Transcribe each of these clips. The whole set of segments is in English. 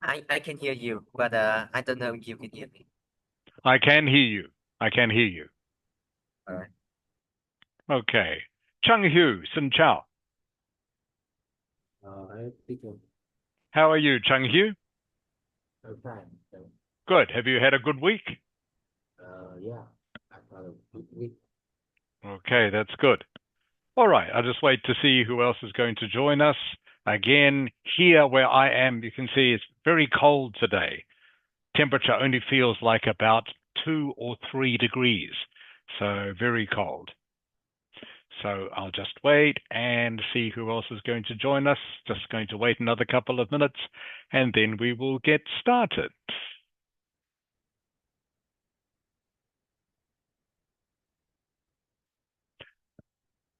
I can hear you, but I don't know if you can hear me. I can hear you. I can hear you. All right. Okay. Chung Hu, Xin Chao. I think How are you, Chung Hu? I'm fine. So, Good. Have you had a good week? yeah, I thought of week. Okay, that's good. All right. I'll just wait to see who else is going to join us. Again, here where I am, you can see it's very cold today. Temperature only feels like about 2 or 3 degrees. So very cold. So I'll just wait and see who else is going to join us. Just going to wait another couple of minutes and then we will get started.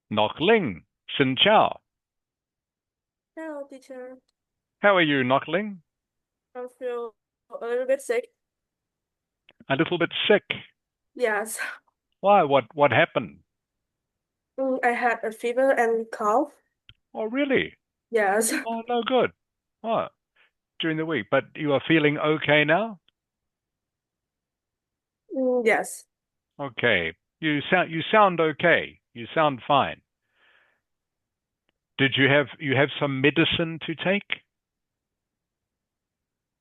Nok Ling, Xin Chao. Hello, teacher. How are you, Nok Ling? I feel a little bit sick. A little bit sick. Yes. Why? What happened? I had a fever and cough. Oh, really? Yes. Oh, no good. Oh, during the week. But you are feeling okay now? Yes. Okay. You sound okay. You sound fine. Did you have some medicine to take?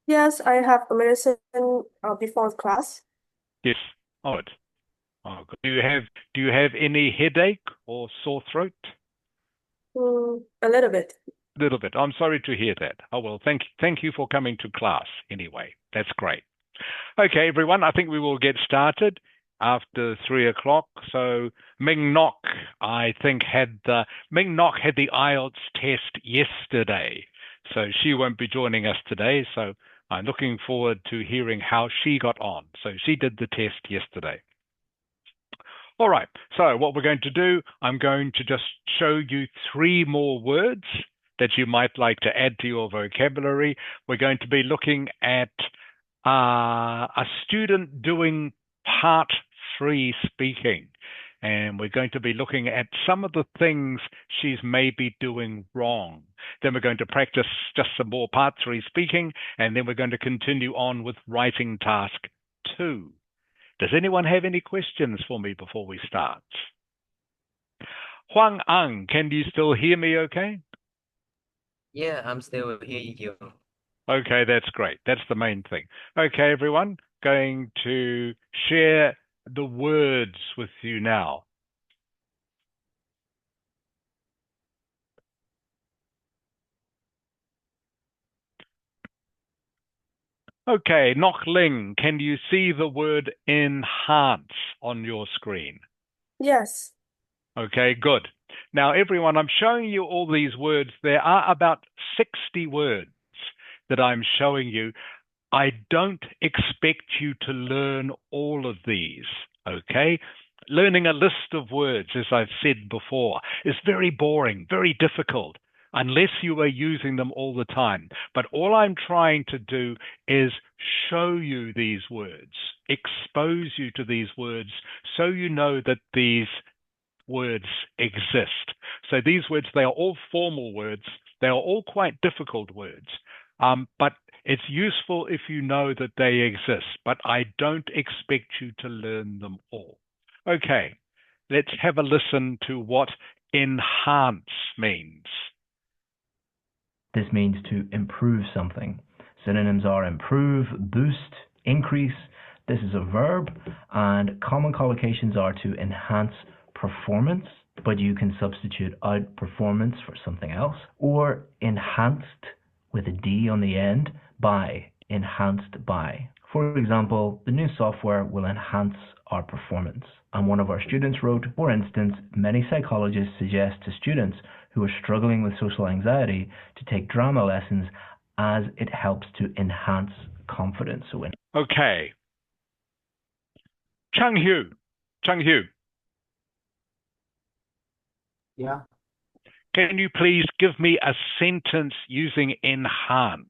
Yes, I have a medicine before class. Yes. Oh, good. Oh, good. Do you have any headache or sore throat? A little bit. A little bit. I'm sorry to hear that. Oh well, thank you for coming to class anyway. That's great. Okay, everyone, I think we will get started after 3 o'clock. So Ming Nok, I think Ming Nok had the IELTS test yesterday, so she won't be joining us today. So I'm looking forward to hearing how she got on. So she did the test yesterday. All right. So what we're going to do, I'm going to just show you 3 more words that you might like to add to your vocabulary. We're going to be looking at a student doing part 3 speaking. And we're going to be looking at some of the things she's maybe doing wrong. Then we're going to practice just some more part 3 speaking, and then we're going to continue on with writing task 2. Does anyone have any questions for me before we start? Huang Ang, can you still hear me okay? Yeah, I'm still hearing you. Okay, that's great. That's the main thing. Okay, everyone, going to share the words with you now. Okay, Nok Ling, can you see the word enhance on your screen? Yes. Okay, good. Now, everyone, I'm showing you all these words. There are about 60 words that I'm showing you. I don't expect you to learn all of these, okay? Learning a list of words, as I've said before, is very boring, very difficult, unless you are using them all the time. But all I'm trying to do is show you these words, expose you to these words, so you know that these words exist. So these words, they are all formal words. They are all quite difficult words. But it's useful if you know that they exist, but I don't expect you to learn them all. Okay, let's have a listen to what enhance means. This means to improve something. Synonyms are improve, boost, increase. This is a verb, and common collocations are to enhance performance, but you can substitute out performance for something else, or enhanced with a D on the end by, enhanced by. For example, the new software will enhance our performance. And one of our students wrote, for instance, many psychologists suggest to students who are struggling with social anxiety to take drama lessons as it helps to enhance confidence. Okay. Chung Hu. Chung Hu, Yeah. can you please give me a sentence using enhance?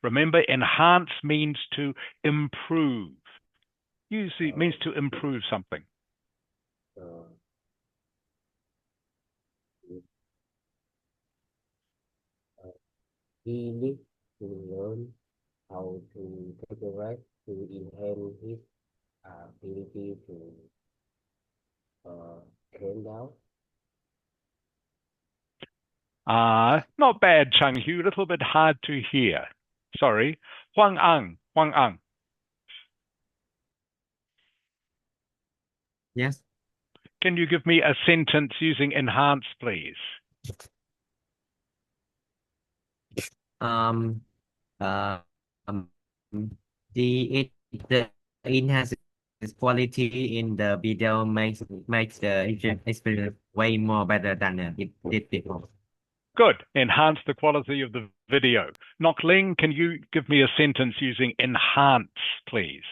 Remember, enhance means to improve. Usually it means to improve something. Uh, he need to learn how to take a rest to enhance his ability to calm down. Not bad, Chang Hu. A little bit hard to hear. Sorry. Huang Ang. Huang Ang. Yes. Can you give me a sentence using enhance, please? Um. Uh. Um. The enhanced quality in the video makes the experience way more better than it did before. Good. Enhance the quality of the video. Nok Ling, can you give me a sentence using enhance, please?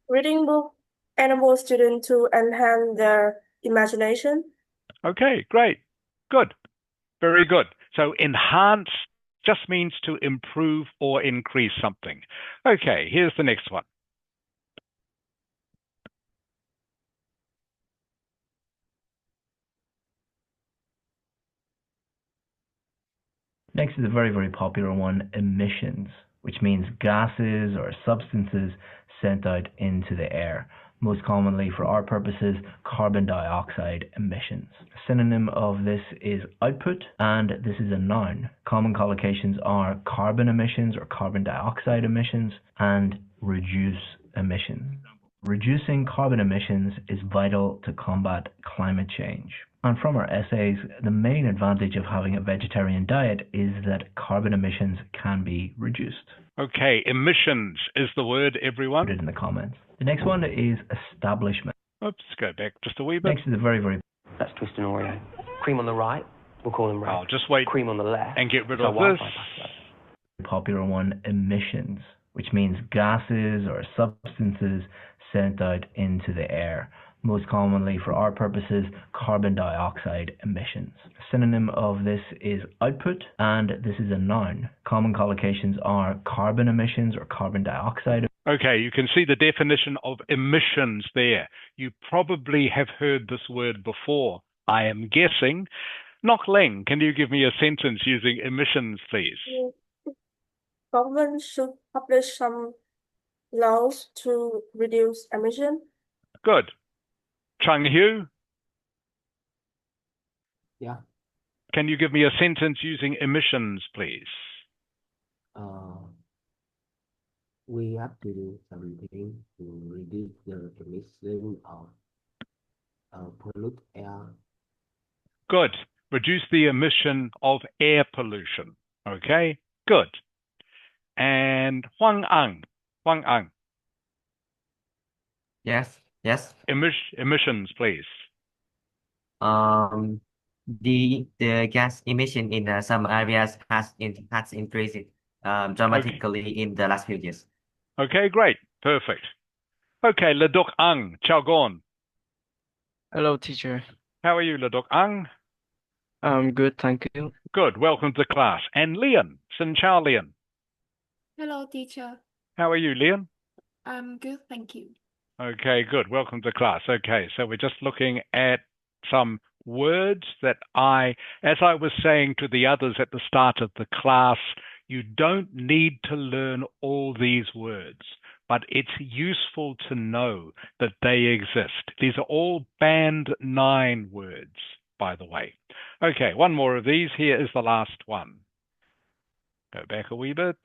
Reading book enable students to enhance their imagination. Okay, great. Good. Very good. So enhance just means to improve or increase something. Okay, here's the next one. Next is a very, very popular one, emissions, which means gases or substances sent out into the air. Most commonly, for our purposes, carbon dioxide emissions. A synonym of this is output, and this is a noun. Common collocations are carbon emissions or carbon dioxide emissions and reduce emissions. Reducing carbon emissions is vital to combat climate change. And from our essays, the main advantage of having a vegetarian diet is that carbon emissions can be reduced. Okay, emissions is the word, everyone. Put it in the comments. The next one is establishment. Oops, go back just a wee bit. Next is a very, very That's twist and Oreo. Cream on the right, we'll call them red. I'll just wait Cream on the left. and get rid so of this. Wi-Fi password. popular one, emissions, which means gases or substances sent out into the air. Most commonly, for our purposes, carbon dioxide emissions. A synonym of this is output, and this is a noun. Common collocations are carbon emissions or carbon dioxide. Okay, you can see the definition of emissions there. You probably have heard this word before, I am guessing. Nok Leng, can you give me a sentence using emissions, please? Government should publish some laws to reduce emission. Good. Chang Hu, Yeah. can you give me a sentence using emissions, please? We have to do something to reduce the emission of pollute air. Good. Reduce the emission of air pollution. Okay, good. And Huang Ang. Huang Ang, Yes. Yes. emissions, please. The gas emission in some areas has increased dramatically in the last few years. Okay, great. Perfect. Okay, Ledok Ang, Chao Gon. Hello, teacher. How are you, Ledok Ang? I'm good, thank you. Good. Welcome to class. And Lian, Sin Chao Lian. Hello, teacher. How are you, Lian? I'm good, thank you. Okay, good. Welcome to class. Okay, so we're just looking at some words that as I was saying to the others at the start of the class, you don't need to learn all these words, but it's useful to know that they exist. These are all band 9 words, by the way. Okay, one more of these. Here is the last one. Go back a wee bit.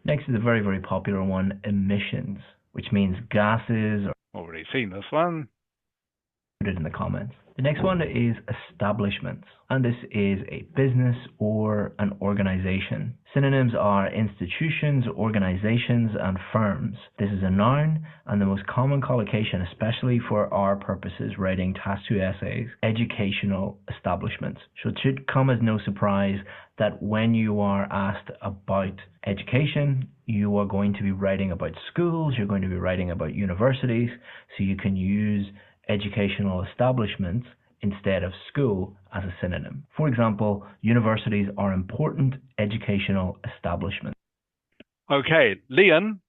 Next is a very, very popular one, emissions, which means gases. Already seen this one. Put it in the comments. The next one is establishments, and this is a business or an organization. Synonyms are institutions, organizations, and firms. This is a noun, and the most common collocation, especially for our purposes, writing task 2 essays, educational establishments. So it should come as no surprise that when you are asked about education, you are going to be writing about schools, you're going to be writing about universities, so you can use educational establishments instead of school as a synonym. For example, universities are important educational establishments. Okay, Lian.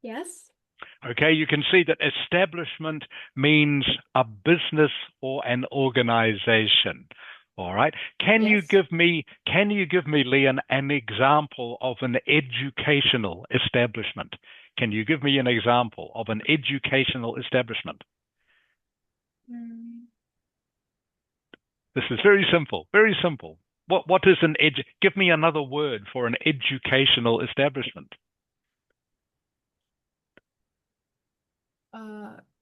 Yes? Okay, you can see that establishment means a business or an organization. All right. Can you Yes. give me, Leon, an example of an educational establishment? Can you give me an example of an educational establishment? Mm, This is very simple, very simple. What is an give me another word for an educational establishment.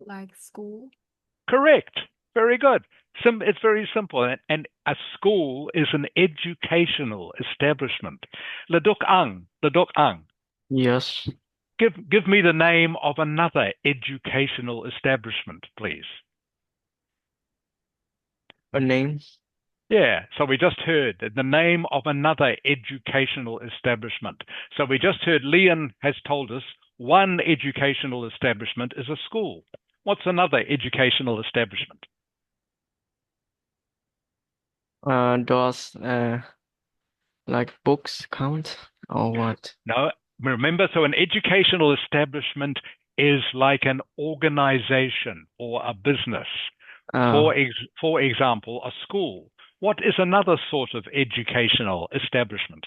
like school. Correct. Very good. It's very simple. And a school is an educational establishment. Ledok ang. Yes. Give me the name of another educational establishment, please. A name? Yeah, so we just heard the name of another educational establishment. So we just heard Leon has told us one educational establishment is a school. What's another educational establishment? Does like books count or what? No, remember, so an educational establishment is like an organization or a business. Uh, For example, a school. What is another sort of educational establishment?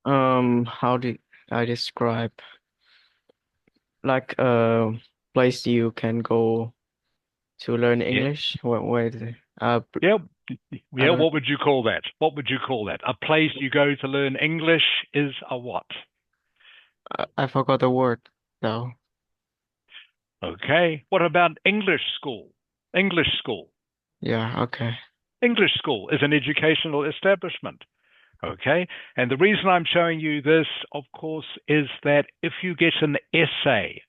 how did I describe? Like a place you can go to learn Yeah, English? Where is it? yeah, I yeah. don't What would you call that? What would you call that? A place you go to learn English is a what? I forgot the word though. Okay. What about English school? English school. Yeah, okay. English school is an educational establishment. Okay. And the reason I'm showing you this, of course, is that if you get an essay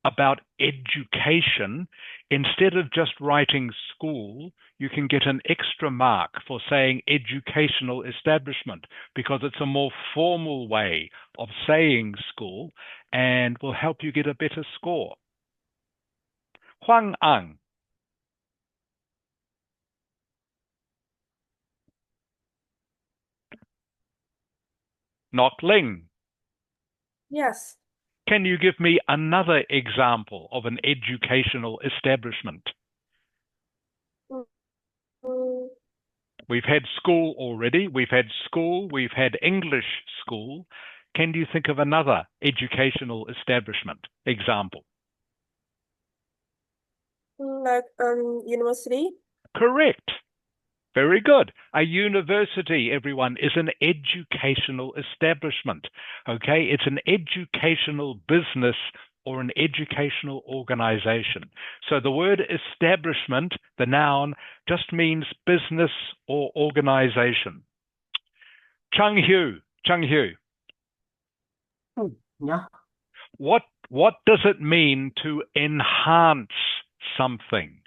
about education, instead of just writing school, you can get an extra mark for saying educational establishment because it's a more formal way of saying school and will help you get a better score. Huang Ang. Nok Ling. Yes. Can you give me another example of an educational establishment? Mm, We've had school already. We've had school. We've had English school. Can you think of another educational establishment example? like university. Correct. Very good. A university, everyone, is an educational establishment. Okay, it's an educational business or an educational organization. So the word establishment, the noun, just means business or organization. Chung Hu, Yeah. what does it mean to enhance something?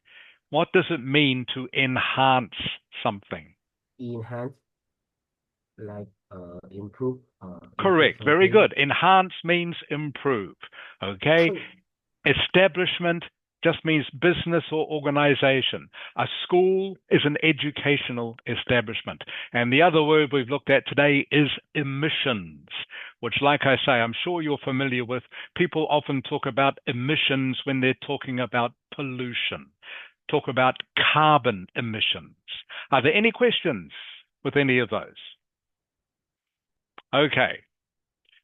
What does it mean to enhance something? Enhance, like improve, improve Correct. Very something. good. Enhance means improve. Okay. Establishment just means business or organization. A school is an educational establishment. And the other word we've looked at today is emissions, which, like I say, I'm sure you're familiar with. People often talk about emissions when they're talking about pollution, talk about carbon emissions. Are there any questions with any of those? Okay.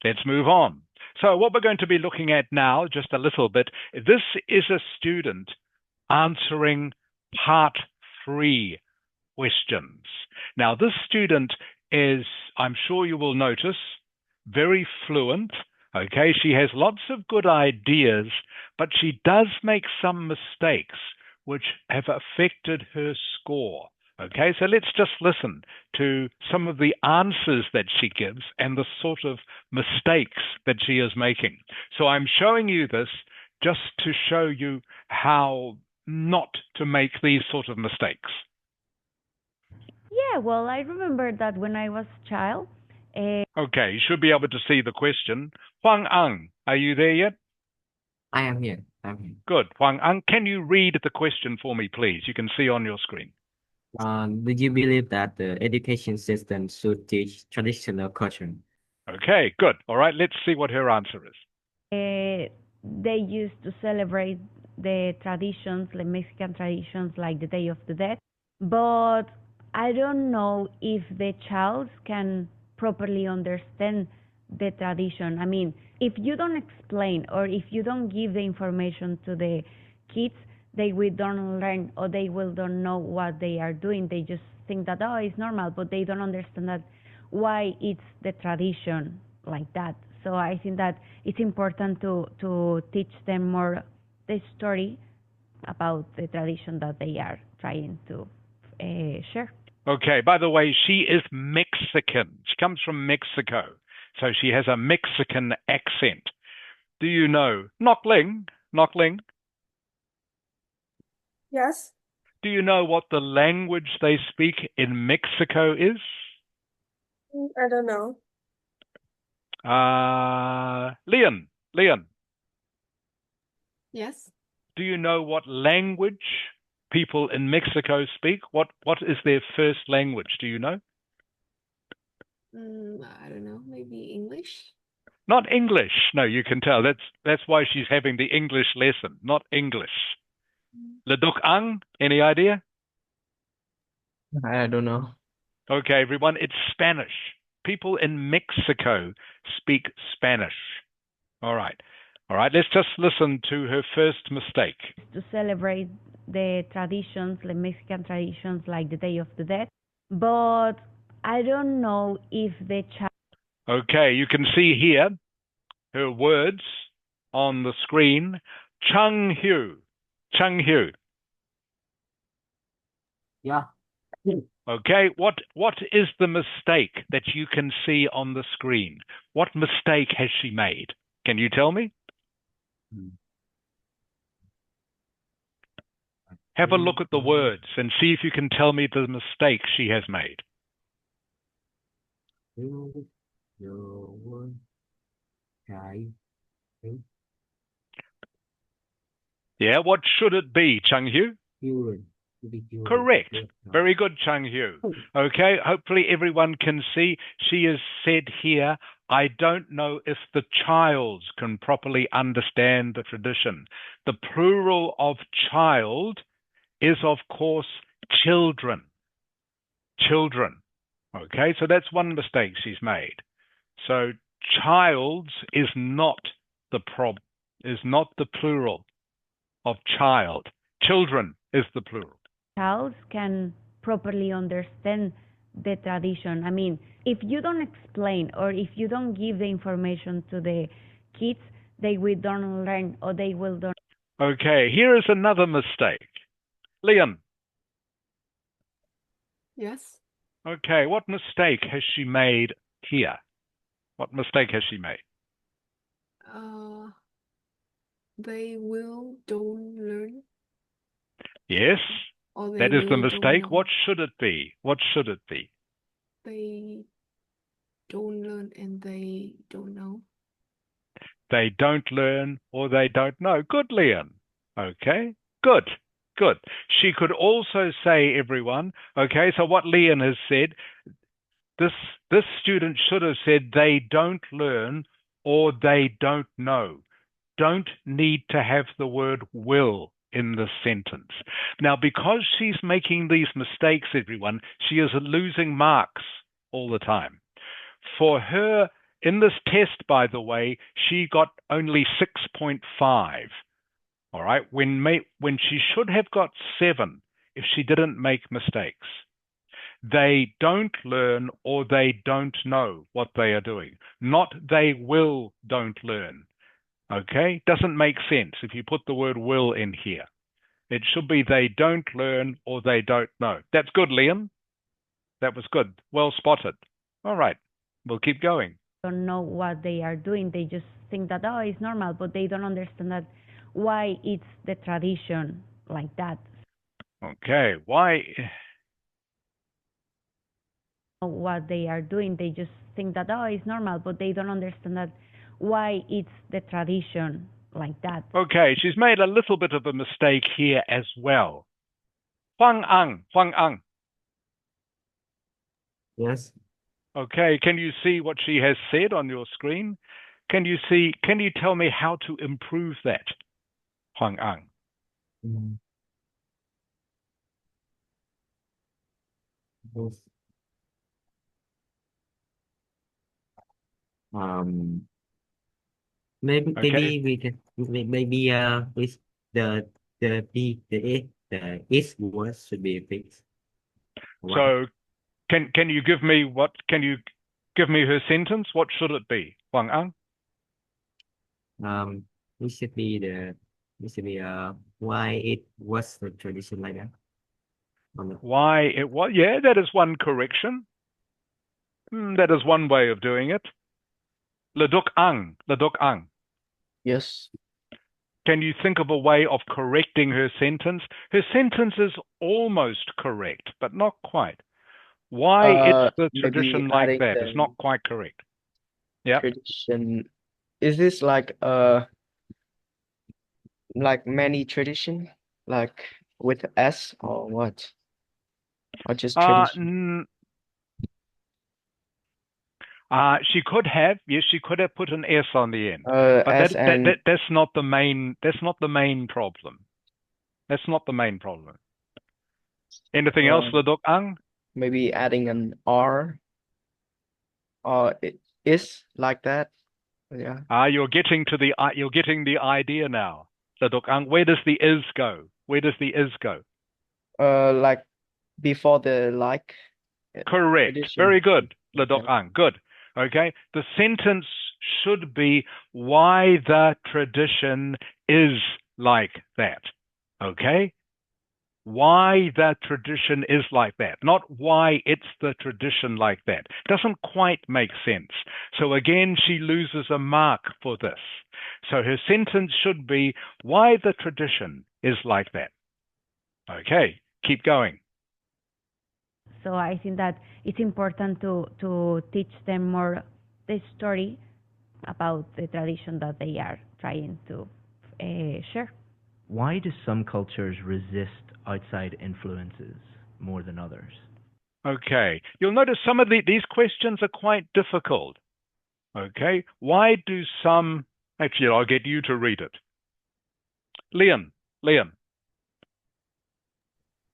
Let's move on. So what we're going to be looking at now, just a little bit, this is a student answering part 3 questions. Now, this student is, I'm sure you will notice, very fluent. Okay, she has lots of good ideas, but she does make some mistakes which have affected her score. Okay, so let's just listen to some of the answers that she gives and the sort of mistakes that she is making. So I'm showing you this just to show you how not to make these sort of mistakes. Yeah, well, I remember that when I was a child. Okay, you should be able to see the question. Huang Ang, are you there yet? I am here. I'm here. Good. Huang Ang, can you read the question for me, please? You can see on your screen. Do you believe that the education system should teach traditional culture? Okay, good. All right, let's see what her answer is. They used to celebrate the traditions, the Mexican traditions, like the Day of the Dead. But I don't know if the child can properly understand the tradition. I mean, if you don't explain or if you don't give the information to the kids, they will don't learn or they will don't know what they are doing. They just think that, oh, it's normal, but they don't understand that why it's the tradition like that. So I think that it's important to teach them more the story about the tradition that they are trying to share. Okay, by the way, she is Mexican. She comes from Mexico, so she has a Mexican accent. Do you know Knockling? Knockling? Yes. Do you know what the language they speak in Mexico is? I don't know. Leon, Yes. do you know what language people in Mexico speak? What is their first language? Do you know? I don't know. Maybe English. Not English. No, you can tell. That's why she's having the English lesson, not English. Leduk Ang, any idea? I don't know. Okay, everyone, it's Spanish. People in Mexico speak Spanish. All right, let's just listen to her first mistake. To celebrate the traditions, the Mexican traditions like the Day of the Dead. But I don't know if the child. Okay, you can see here her words on the screen. Chung Hu. Yeah. Okay, what is the mistake that you can see on the screen? What mistake has she made? Can you tell me? Have a look at the words and see if you can tell me the mistake she has made. Yeah, what should it be, Chung Hu? Correct. Very good, Chung Hu. Okay, hopefully everyone can see. She has said here, I don't know if the child can properly understand the tradition. The plural of child is, of course, children. Children. Okay, so that's one mistake she's made. So childs is not the plural of child. Children is the plural. Child can properly understand the tradition. I mean, if you don't explain or if you don't give the information to the kids, they will don't learn or they will don't. Okay, here is another mistake. Leon. Yes. Okay, what mistake has she made here? What mistake has she made? They will don't learn. Yes, Or they that is the will don't mistake. know. What should it be? What should it be? They don't learn and they don't know. They don't learn or they don't know. Good, Leon. Okay, good. She could also say, everyone, okay, so what Leon has said, this student should have said they don't learn or they don't know. Don't need to have the word will in the sentence. Now, because she's making these mistakes, everyone, she is losing marks all the time. For her, in this test, by the way, she got only 6.5. All right, when she should have got 7 if she didn't make mistakes. They don't learn or they don't know what they are doing. Not they will don't learn. Okay? Doesn't make sense if you put the word will in here. It should be they don't learn or they don't know. That's good, Liam. That was good. Well spotted. All right. We'll keep going. Don't know what they are doing. They just think that, oh, it's normal, but they don't understand that why it's the tradition like that. Okay. Why? What they are doing, they just think that, oh, it's normal, but they don't understand that why it's the tradition like that. Okay, she's made a little bit of a mistake here as well. Huang Ang. Yes. Okay, can you see what she has said on your screen? Can you tell me how to improve that, Huang Ang? Um, maybe Okay. we can maybe with the B the is word should be fixed. Why? So can you give me her sentence? What should it be? Huang Ang? It should be why it was the tradition like that. Why it was? Yeah, that is one correction. That is one way of doing it. Leduk Ang. Yes. Can you think of a way of correcting her sentence? Her sentence is almost correct, but not quite. Why it's the Maybe tradition like adding that is the not quite correct. Yeah. tradition. Is this like many tradition, like with S or what? Or just tradition? She could have, yes, she could have put an S on the end, but S and that's not the main. That's not the main problem. That's not the main problem. Anything else, Ledok Ang? maybe adding an R or it is like that. Yeah. You're getting the idea now, Ledok Ang. Where does the is go? Where does the is go? Like before the like Correct. tradition. Very good, Yeah. Ledok Ang. Good. Okay. The sentence should be why the tradition is like that. Okay? Why the tradition is like that, not why it's the tradition like that. Doesn't quite make sense. So again, she loses a mark for this. So her sentence should be why the tradition is like that. Okay, keep going. So I think that it's important to teach them more the story about the tradition that they are trying to share. Why do some cultures resist outside influences more than others? Okay, you'll notice some of these questions are quite difficult. Okay, why do some... Actually, I'll get you to read it. Leon.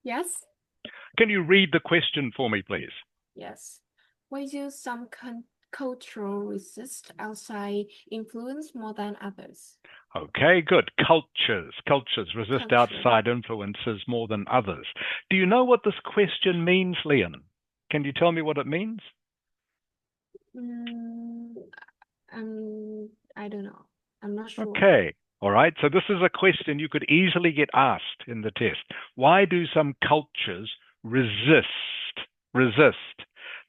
Yes. Can you read the question for me, please? Yes. Why do some cultural resist outside influence more than others? Okay, good. Cultures resist Culture. outside influences more than others. Do you know what this question means, Leon? Can you tell me what it means? I don't know. I'm not sure. Okay. All right. So this is a question you could easily get asked in the test. Why do some cultures resist?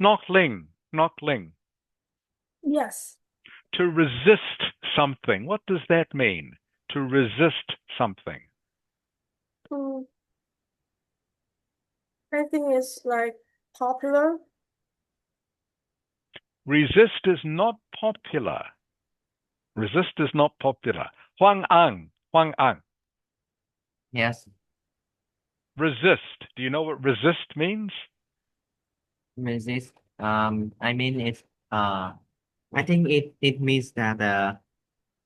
Not ling. Yes. To resist something. What does that mean? To resist something. I think it's like popular. Resist is not popular. Resist is not popular. Huang Ang. Yes. Resist. Do you know what resist means? Resist. I mean it's I think it means that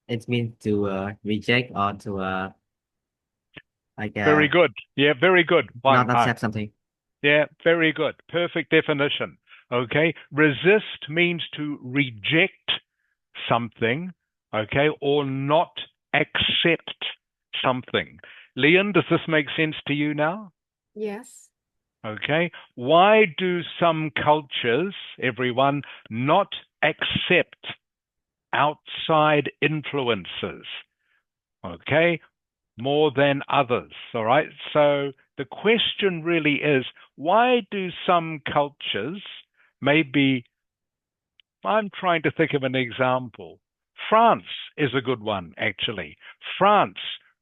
it means to reject or to like Very good. Yeah, very good. not Huang Ang. accept something. Yeah, very good. Perfect definition. Okay. Resist means to reject something, okay, or not accept something. Leon, does this make sense to you now? Yes. Okay. Why do some cultures, everyone, not accept outside influences? Okay. More than others. All right. So the question really is, why do some cultures, maybe I'm trying to think of an example. France is a good one, actually. France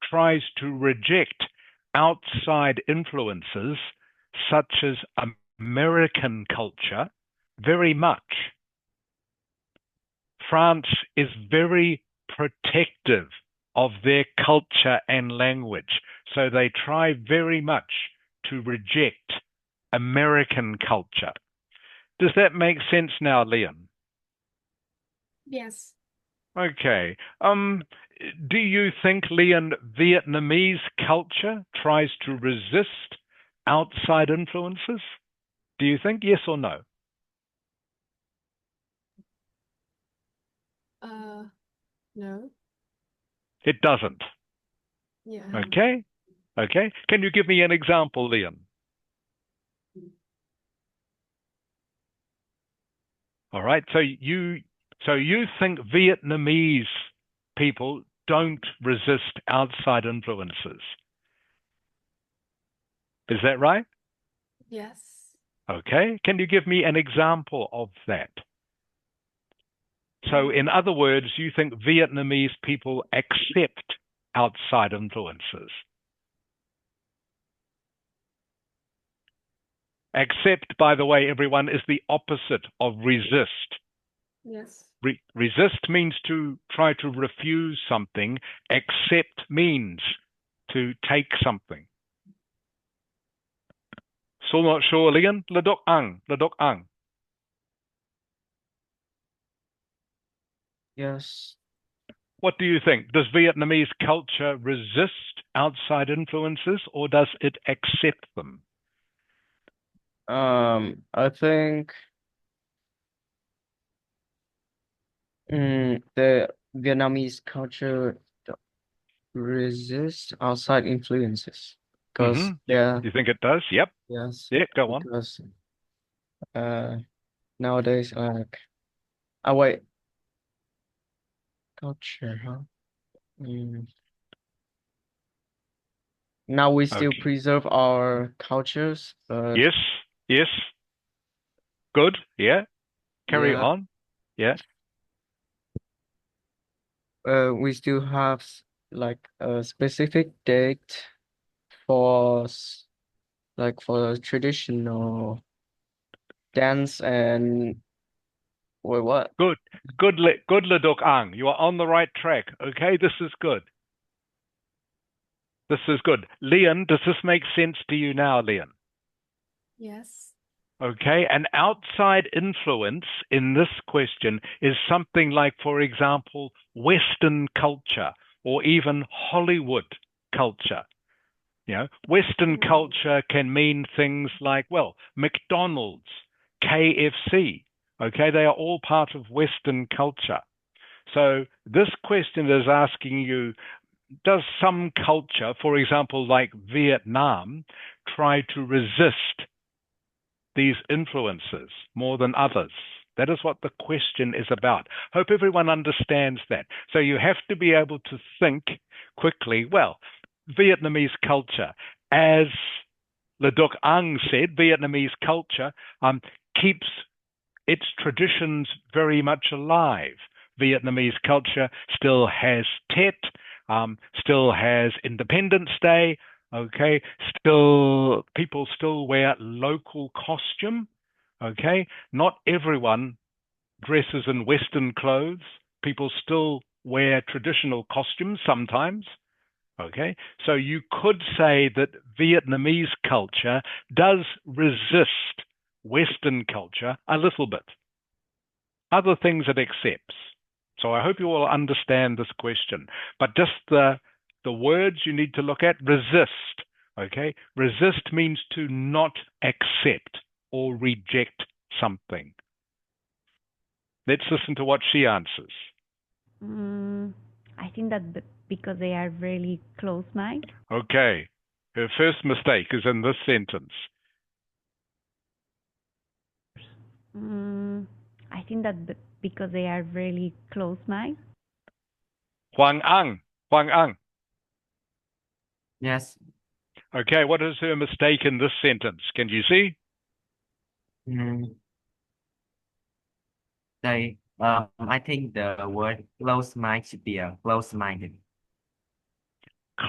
tries to reject outside influences such as American culture very much. France is very protective of their culture and language, so they try very much to reject American culture. Does that make sense now, Leon? Yes. Okay. Do you think, Leon, Vietnamese culture tries to resist outside influences? Do you think yes or no? No. It doesn't. Yeah. Okay. Okay. Can you give me an example, Leon? All right. So you think Vietnamese people don't resist outside influences. Is that right? Yes. Okay. Can you give me an example of that? So in other words, you think Vietnamese people accept outside influences. Accept, by the way, everyone, is the opposite of resist. Yes. Resist means to try to refuse something. Accept means to take something. So not sure, Leon? Ladok ang. Yes. What do you think? Does Vietnamese culture resist outside influences or does it accept them? I think the Vietnamese culture resists outside influences because You think it does? Yep. yes, Yeah, go on. because nowadays wait, culture, huh? Now we still Okay. preserve our cultures, but Yes. Good. Yeah. Carry yeah, on. Yeah. we still have like a specific date for for traditional dance and wait, what? Good. Good, Ladok Ang. You are on the right track. Okay, this is good. This is good. Leon, does this make sense to you now, Leon? Yes. Okay, an outside influence in this question is something like, for example, Western culture or even Hollywood culture. You know, Western culture can mean things like, well, McDonald's, KFC. Okay, they are all part of Western culture. So this question is asking you, does some culture, for example, like Vietnam, try to resist these influences more than others? That is what the question is about. Hope everyone understands that. So you have to be able to think quickly. Well, Vietnamese culture, as Le Duc Ang said, Vietnamese culture keeps its traditions very much alive. Vietnamese culture still has Tet, still has Independence Day. Okay, people still wear local costume. Okay, not everyone dresses in Western clothes. People still wear traditional costumes sometimes. Okay, so you could say that Vietnamese culture does resist Western culture a little bit. Other things it accepts. So I hope you all understand this question. But just the words you need to look at, resist. Okay, resist means to not accept or reject something. Let's listen to what she answers. I think that because they are really close-minded. Okay, her first mistake is in this sentence. I think that because they are really close-minded. Huang Ang. Yes. Okay, what is her mistake in this sentence? Can you see? I think the word close mind should be close-minded.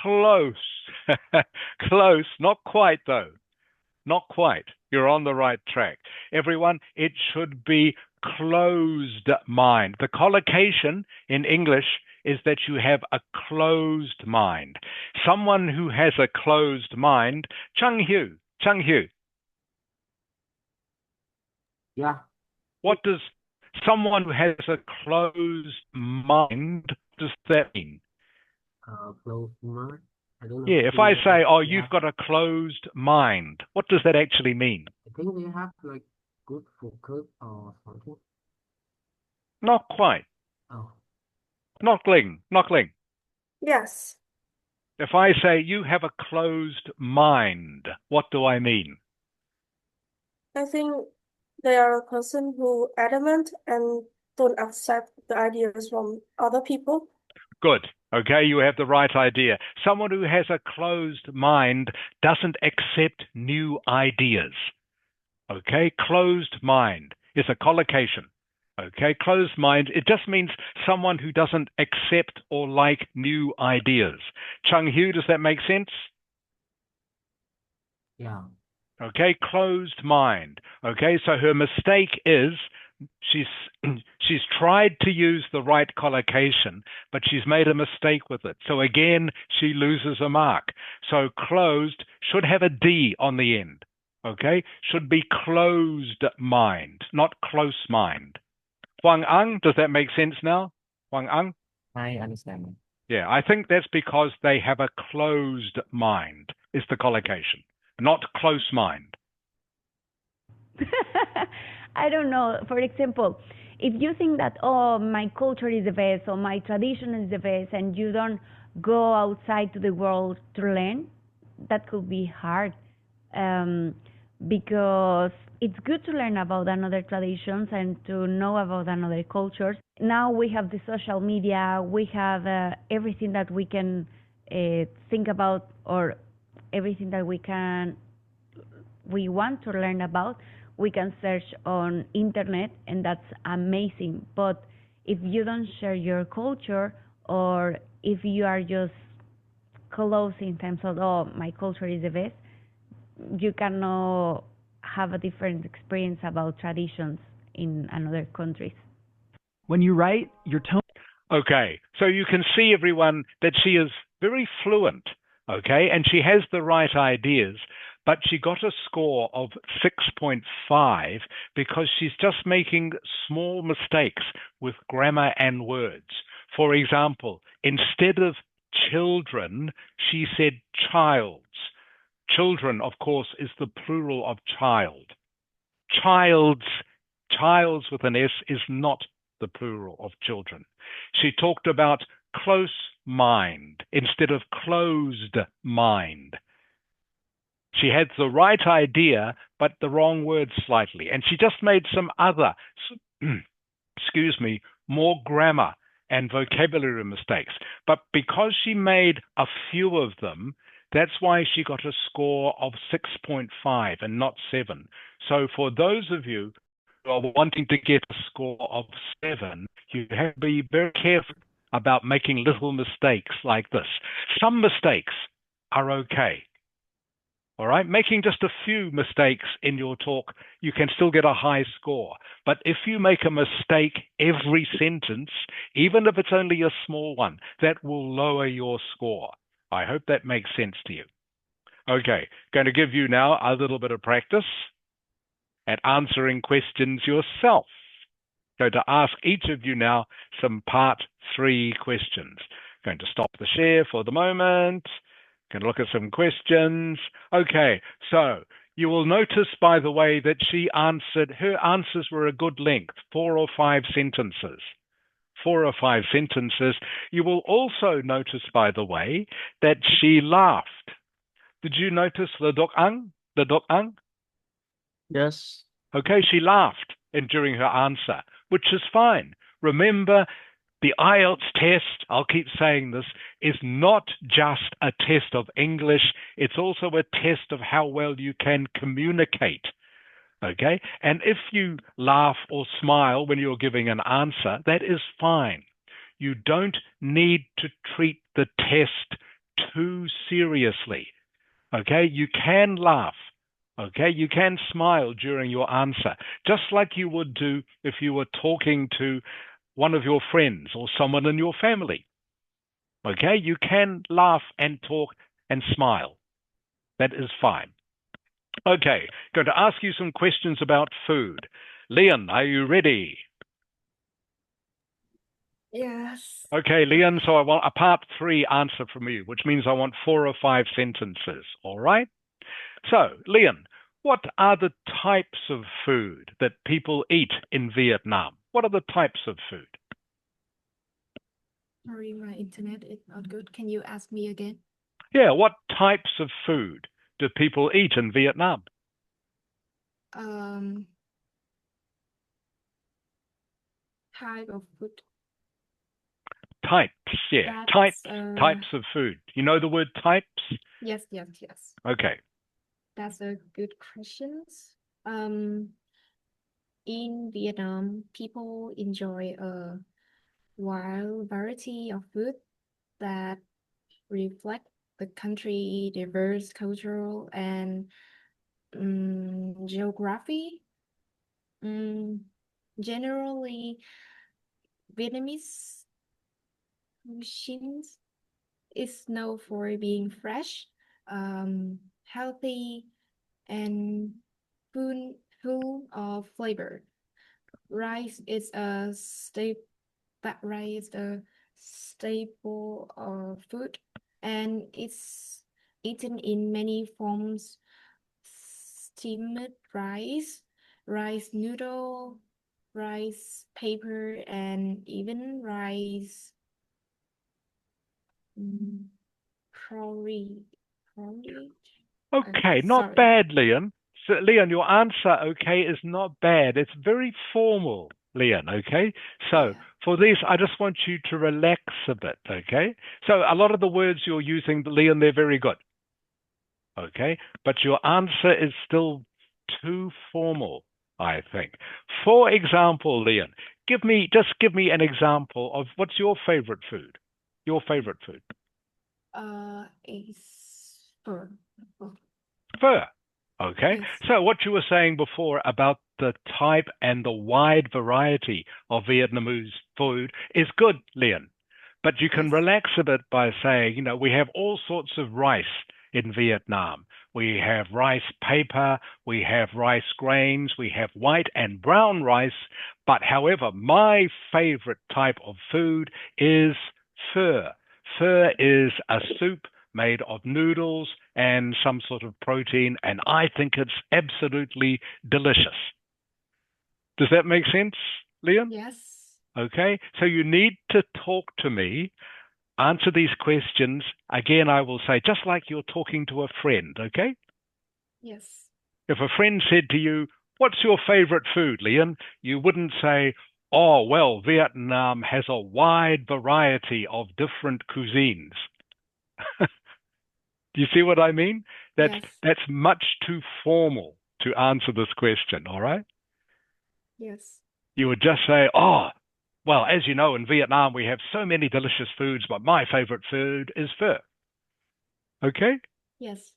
Close. Close. Not quite, though. Not quite. You're on the right track. Everyone, it should be closed mind. The collocation in English is that you have a closed mind. Someone who has a closed mind, Chung Hyu. Yeah. What does someone who has a closed mind, what does that mean? Closed mind. I don't know. Yeah, if I say, oh, you've got a closed mind, what does that actually mean? It think they have like good focus or something. Not quite. Oh, Knockling. Yes, If I say you have a closed mind, what do I mean? I think they are a person who adamant and don't accept the ideas from other people. Good. Okay, you have the right idea. Someone who has a closed mind doesn't accept new ideas. Okay, closed mind is a collocation. Okay, closed mind, it just means someone who doesn't accept or like new ideas. Chung Hu, does that make sense? yeah. Okay, closed mind. Okay, so her mistake is she's tried to use the right collocation, but she's made a mistake with it. So again, she loses a mark. So closed should have a D on the end. Okay, should be closed mind, not close mind. Huang Ang, does that make sense now? Huang Ang? I understand. Yeah, I think that's because they have a closed mind, is the collocation, not close mind. I don't know. For example, if you think that, oh, my culture is the best or my tradition is the best, and you don't go outside to the world to learn, that could be hard. Because it's good to learn about another traditions and to know about another cultures. Now we have the social media, we have everything that we can think about, or everything that we want to learn about. We can search on internet, and that's amazing. But if you don't share your culture, or if you are just close in terms of, oh, my culture is the best, you cannot have a different experience about traditions in another countries. When you write, your tone. Okay, so you can see, everyone, that she is very fluent, okay, and she has the right ideas, but she got a score of 6.5 because she's just making small mistakes with grammar and words. For example, instead of children, she said childs. Children, of course, is the plural of child. Childs with an S is not the plural of children. She talked about close mind instead of closed mind. She had the right idea, but the wrong word slightly. And she just made some other, more grammar and vocabulary mistakes. But because she made a few of them, that's why she got a score of 6.5 and not 7. So for those of you who are wanting to get a score of 7, you have to be very careful about making little mistakes like this. Some mistakes are okay. All right, making just a few mistakes in your talk, you can still get a high score. But if you make a mistake every sentence, even if it's only a small one, that will lower your score. I hope that makes sense to you. Okay, going to give you now a little bit of practice at answering questions yourself. Going to ask each of you now some part 3 questions. Going to stop the share for the moment. Going to look at some questions. Okay, so you will notice, by the way, that her answers were a good length, 4 or 5 sentences. 4 or 5 sentences. You will also notice, by the way, that she laughed. Did you notice the dok ang? Yes. Okay, she laughed during her answer, which is fine. Remember, the Ielts test, I'll keep saying this, is not just a test of English, it's also a test of how well you can communicate. Okay? And if you laugh or smile when you're giving an answer, that is fine. You don't need to treat the test too seriously. Okay? You can laugh. Okay? You can smile during your answer, just like you would do if you were talking to one of your friends or someone in your family. Okay? You can laugh and talk and smile. That is fine. Okay, going to ask you some questions about food. Leon, are you ready? Yes. Okay, Leon, so I want a part 3 answer from you, which means I want 4 or 5 sentences, all right? So, Leon, what are the types of food that people eat in Vietnam? What are the types of food? Sorry, my internet is not good. Can you ask me again? Yeah, what types of food do people eat in Vietnam? Type of food. Types, yeah. Types That's of food. You know the word types? yes. Okay. That's a good question. In Vietnam, people enjoy a wide variety of food that reflect the country diverse cultural and geography. Generally, Vietnamese cuisine is known for being fresh, healthy, and full of flavor. Rice is a staple of food, and it's eaten in many forms: steamed rice noodle, rice paper, and even rice porridge. Okay, not Sorry. bad, Leon. So, Leon, your answer, okay, is not bad. It's very formal, Leon, okay? So, Yeah. for this, I just want you to relax a bit, okay? So, a lot of the words you're using, Leon, they're very good, okay? But your answer is still too formal, I think. For example, Leon, give me an example of what's your favorite food? Your favorite food? Is for Fur. Okay. yes. So what you were saying before about the type and the wide variety of Vietnamese food is good, Leon. But you can Yes. relax a bit by saying, we have all sorts of rice in Vietnam. We have rice paper, we have rice grains, we have white and brown rice. But however, my favorite type of food is pho. Pho is a soup made of noodles and some sort of protein, and I think it's absolutely delicious. Does that make sense, Leon? Yes. Okay, so you need to talk to me, answer these questions. Again, I will say, just like you're talking to a friend, okay? Yes. If a friend said to you, what's your favorite food, Leon? You wouldn't say, oh, well, Vietnam has a wide variety of different cuisines. Do you see what I mean? Yes. That's much too formal to answer this question, all right? Yes. You would just say, oh, well, as you know, in Vietnam, we have so many delicious foods, but my favorite food is pho. Okay? Yes.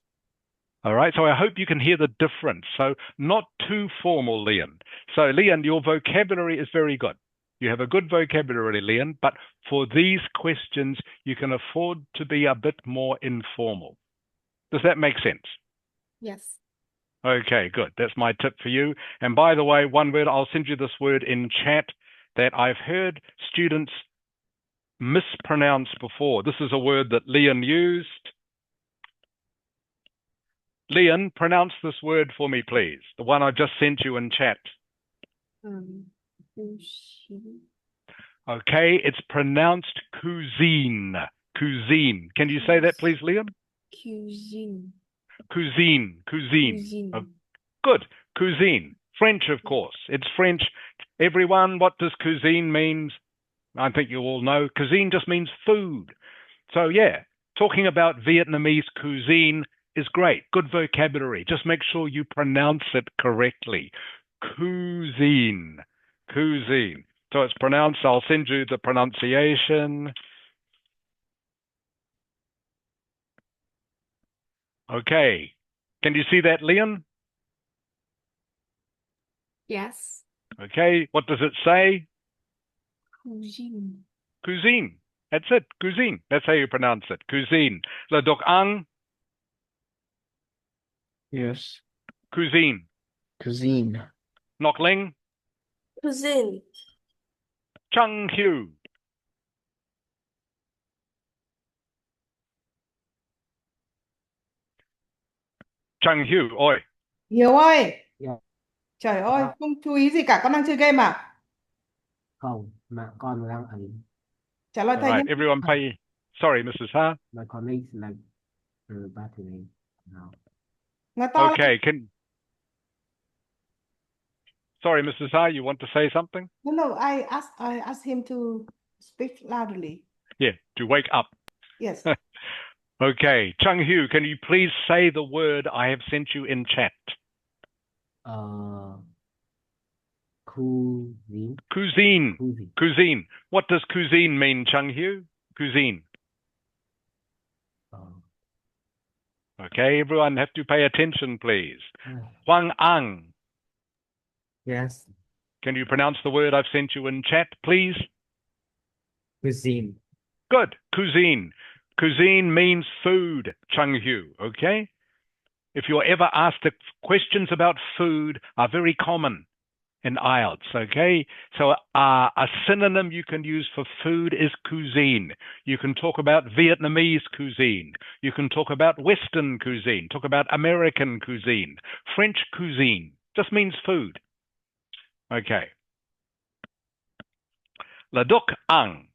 All right. So I hope you can hear the difference. So not too formal, Leon. So, Leon, your vocabulary is very good. You have a good vocabulary, Leon, but for these questions, you can afford to be a bit more informal. Does that make sense? Yes. Okay, good. That's my tip for you. And by the way, one word, I'll send you this word in chat that I've heard students mispronounce before. This is a word that Leon used. Leon, pronounce this word for me, please. The one I just sent you in chat. Sushi. Okay, it's pronounced cuisine. Cuisine. Can you say that, please, Leon? Cuisine. Cuisine. Cuisine. Cuisine. Good. Cuisine. French, of course. It's French. Everyone, what does cuisine mean? I think you all know. Cuisine just means food. So, yeah, talking about Vietnamese cuisine is great. Good vocabulary. Just make sure you pronounce it correctly. Cuisine. Cuisine. So it's pronounced, I'll send you the pronunciation. Okay. Can you see that, Leon? Yes. Okay. What does it say? Cuisine. Cuisine. That's it. Cuisine. That's how you pronounce it. Cuisine. Le doc ang. Yes. Cuisine. Cuisine. Nok ling. Cuisine. Chung Hu. Chung Hu. Oi. Hiếu ơi, Dạ. trời ơi, Đó. không chú ý gì cả, con đang chơi game à? Không, mà con đang ẩn. Trả lời All thầy nhé. right, everyone pay. Sorry, Mrs. Ha. My colleagues like battery now. Nói to lên. Okay, sorry, Mrs. Ha, you want to say something? No, I asked him to speak loudly. Yeah, to wake up. Yes. Okay, Chung Hu, can you please say the word I have sent you in chat? Cuisine. Cuisine. Cuisine. Cuisine. What does cuisine mean, Chung Hu? Cuisine. Okay, everyone have to pay attention, please. Huang Ang, Yes. can you pronounce the word I've sent you in chat, please? Cuisine. Good. Cuisine. Cuisine means food, Chung Hu, okay? If you're ever asked, questions about food are very common in Ielts, okay? So a synonym you can use for food is cuisine. You can talk about Vietnamese cuisine. You can talk about Western cuisine, talk about American cuisine. French cuisine just means food. Okay. La Duc Ang.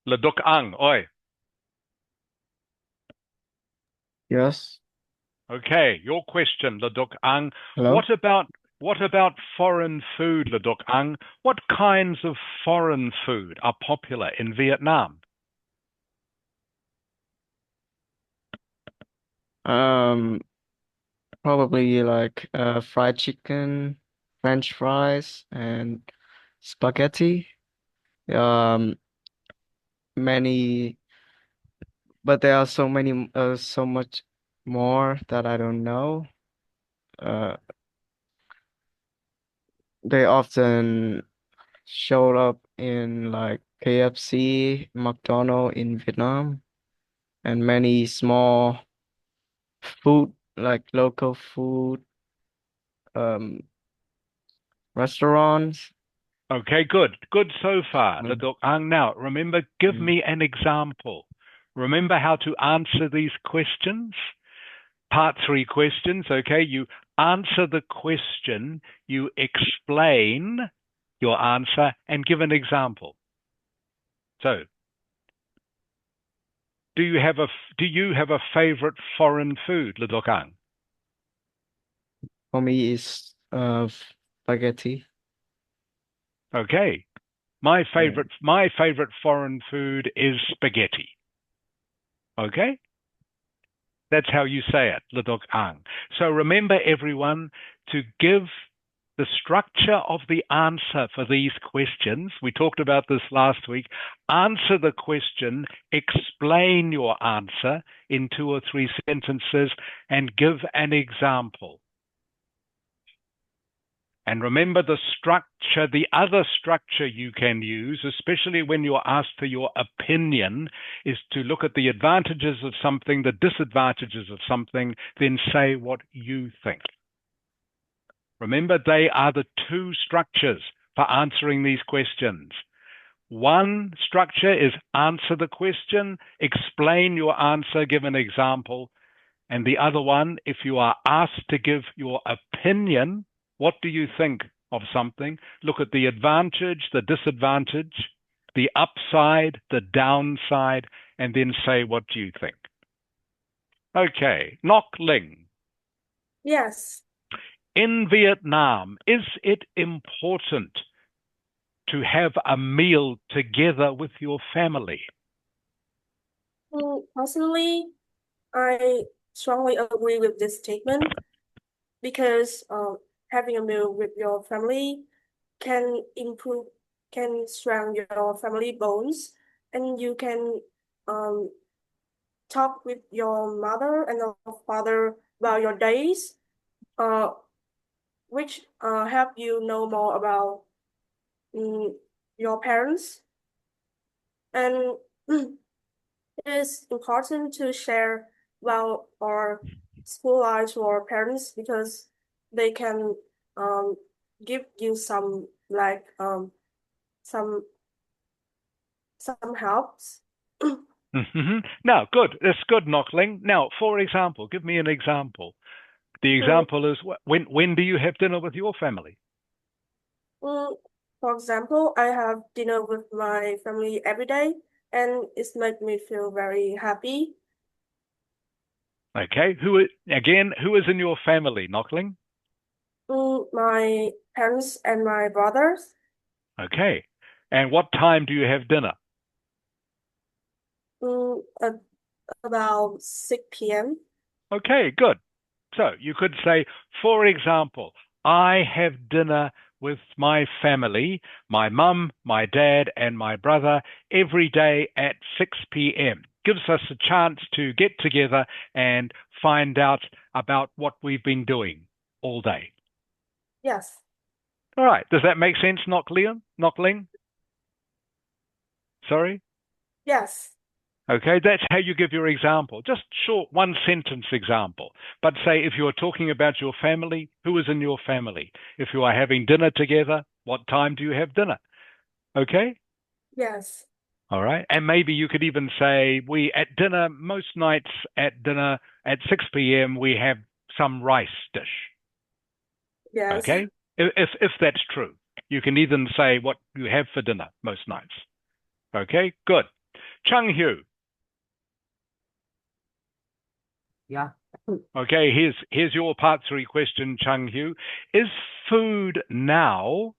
La Duc Ang, oi. Yes. Okay, your question, La Duc Ang. Hello? What about foreign food, La Duc Ang? What kinds of foreign food are popular in Vietnam? Probably like fried chicken, French fries, and spaghetti. Um, many, but there are so much more that I don't know. Uh, they often show up in like KFC, McDonald's in Vietnam, and many small food, like local food, um, restaurants. Okay, good. Good so far, Mm. Le Duc Ang. Now, remember, give me an example. Remember how to answer these questions? Part 3 questions, okay? You answer the question, you explain your answer, and give an example. So, do you have a favorite foreign food, Le Duc Ang? For me, is spaghetti. Okay. My favorite foreign food is spaghetti. Okay? That's how you say it, Le Duc Ang. So remember, everyone, to give the structure of the answer for these questions. We talked about this last week. Answer the question, explain your answer in 2 or 3 sentences, and give an example. And remember the structure, the other structure you can use, especially when you're asked for your opinion, is to look at the advantages of something, the disadvantages of something, then say what you think. Remember, they are the 2 structures for answering these questions. One structure is answer the question, explain your answer, give an example. And the other one, if you are asked to give your opinion, what do you think of something? Look at the advantage, the disadvantage, the upside, the downside, and then say what do you think. Okay, Ngoc Ling. Yes. In Vietnam, is it important to have a meal together with your family? Personally, I strongly agree with this statement because having a meal with your family can strengthen your family bonds, and you can talk with your mother and your father about your days, which help you know more about your parents. And it is important to share about our school lives to our parents because they can give you some some helps. No, good. That's good, Knockling. Now, for example, give me an example. The example is when do you have dinner with your family? For example, I have dinner with my family every day, and it's made me feel very happy. Okay. Who is in your family, Knockling? My parents and my brothers. Okay. And what time do you have dinner? At about 6 p.m. Okay, good. So you could say, for example, I have dinner with my family, my mum, my dad, and my brother every day at 6 p.m. Gives us a chance to get together and find out about what we've been doing all day. Yes. All right. Does that make sense, Knockling? Sorry? Yes. Okay, that's how you give your example. Just short one sentence example. But say if you're talking about your family, who is in your family? If you are having dinner together, what time do you have dinner? Okay? Yes. All right. And maybe you could even say we at dinner, most nights at dinner at 6 p.m. we have some rice dish. Yes. Okay? If that's true. You can even say what you have for dinner most nights. Okay? Good. Chung Hu. Yeah. Okay, here's your part 3 question, Chung Hu. Is food now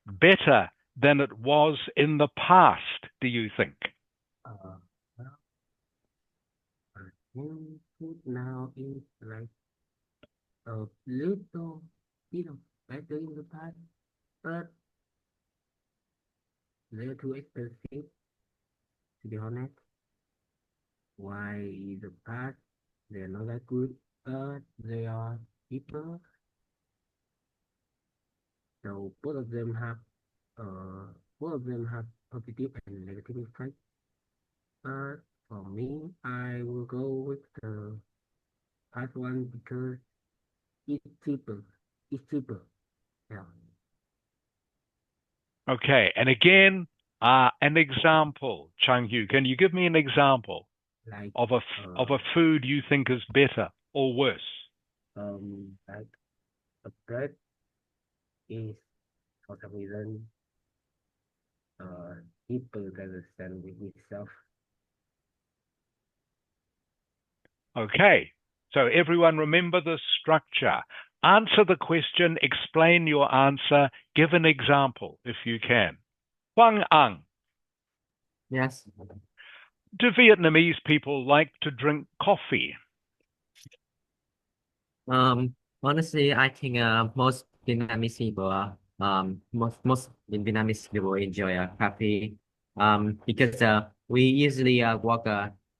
better than it was in the past, do you think? Well, I think food now is like a little better in the past, but they're too expensive, to be honest. Why in the past they're not that good, but they are cheaper. So both of them have positive and negative effects. But for me, I will go with the past one because it's cheaper. It's cheaper. Yeah. Okay, and again, an example, Chung Hu. Can you give me an example Like of a food you think is better or worse? like a bread is for some reason cheaper than the sandwich itself. Okay, so everyone remember the structure. Answer the question, explain your answer, give an example if you can. Huang Ang. Yes. Do Vietnamese people like to drink coffee? Honestly, I think most Vietnamese people most Vietnamese people enjoy coffee because we usually work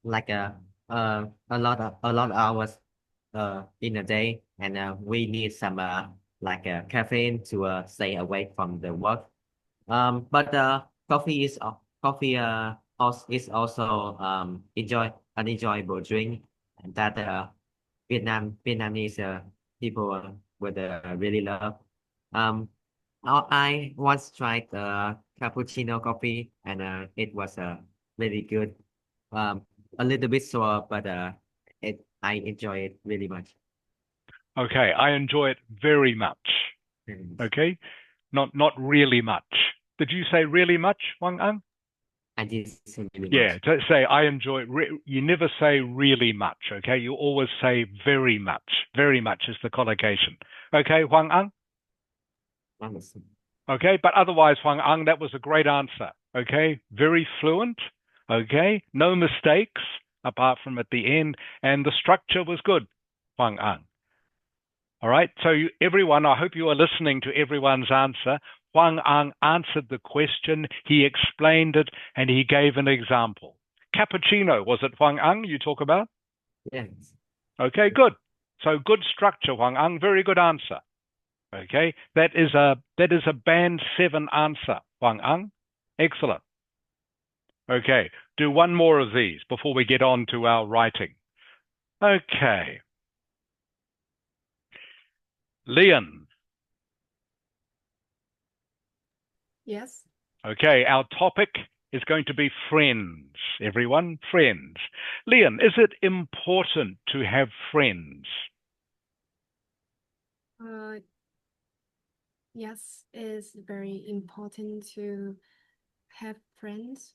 like a lot of hours in a day, and we need some like caffeine to stay awake from the work. But coffee also is also an enjoyable drink that Vietnamese people would really love. Um, I once tried cappuccino coffee, and it was really good. A little bit sour, but I enjoy it really much. Okay, I enjoy it very much. Okay, not really much. Did you say really much, Wang Ang? I did say really Yeah, much. don't say I enjoy it. You never say really much, okay? You always say very much. Very much is the collocation. Okay, Huang Ang? Understand. Okay, but otherwise, Huang Ang, that was a great answer. Okay, very fluent. Okay, no mistakes apart from at the end, and the structure was good, Huang Ang. All right, so everyone, I hope you are listening to everyone's answer. Huang Ang answered the question, he explained it, and he gave an example. Cappuccino, was it Huang Ang you talk about? Yes. Okay, good. So good structure, Huang Ang, very good answer. Okay, that is a band 7 answer, Huang Ang. Excellent. Okay, do one more of these before we get on to our writing. Okay. Leon. Yes. Okay, our topic is going to be friends, everyone, friends. Leon, is it important to have friends? Yes, it's very important to have friends.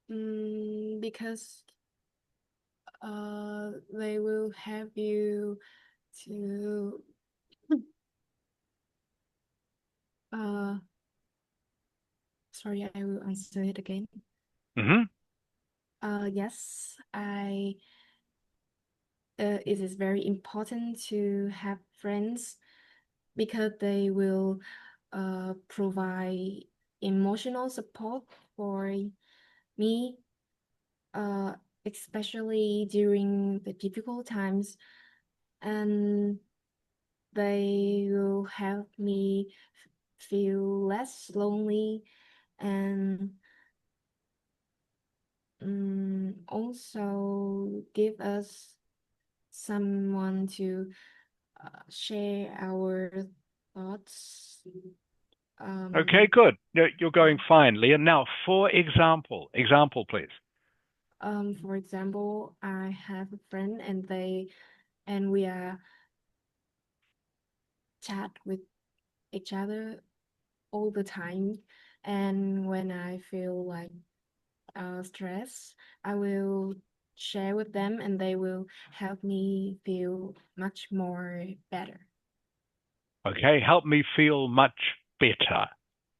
Because they will help you to sorry, I will answer it again. Yes, it is very important to have friends because they will provide emotional support for me, especially during the difficult times, and they will help me feel less lonely and also give us someone to share our thoughts. Okay, good. You're going fine, Leon. Now, for example, please. For example, I have a friend and we are chat with each other all the time. And when I feel like stress, I will share with them and they will help me feel much more better. Okay, help me feel much better.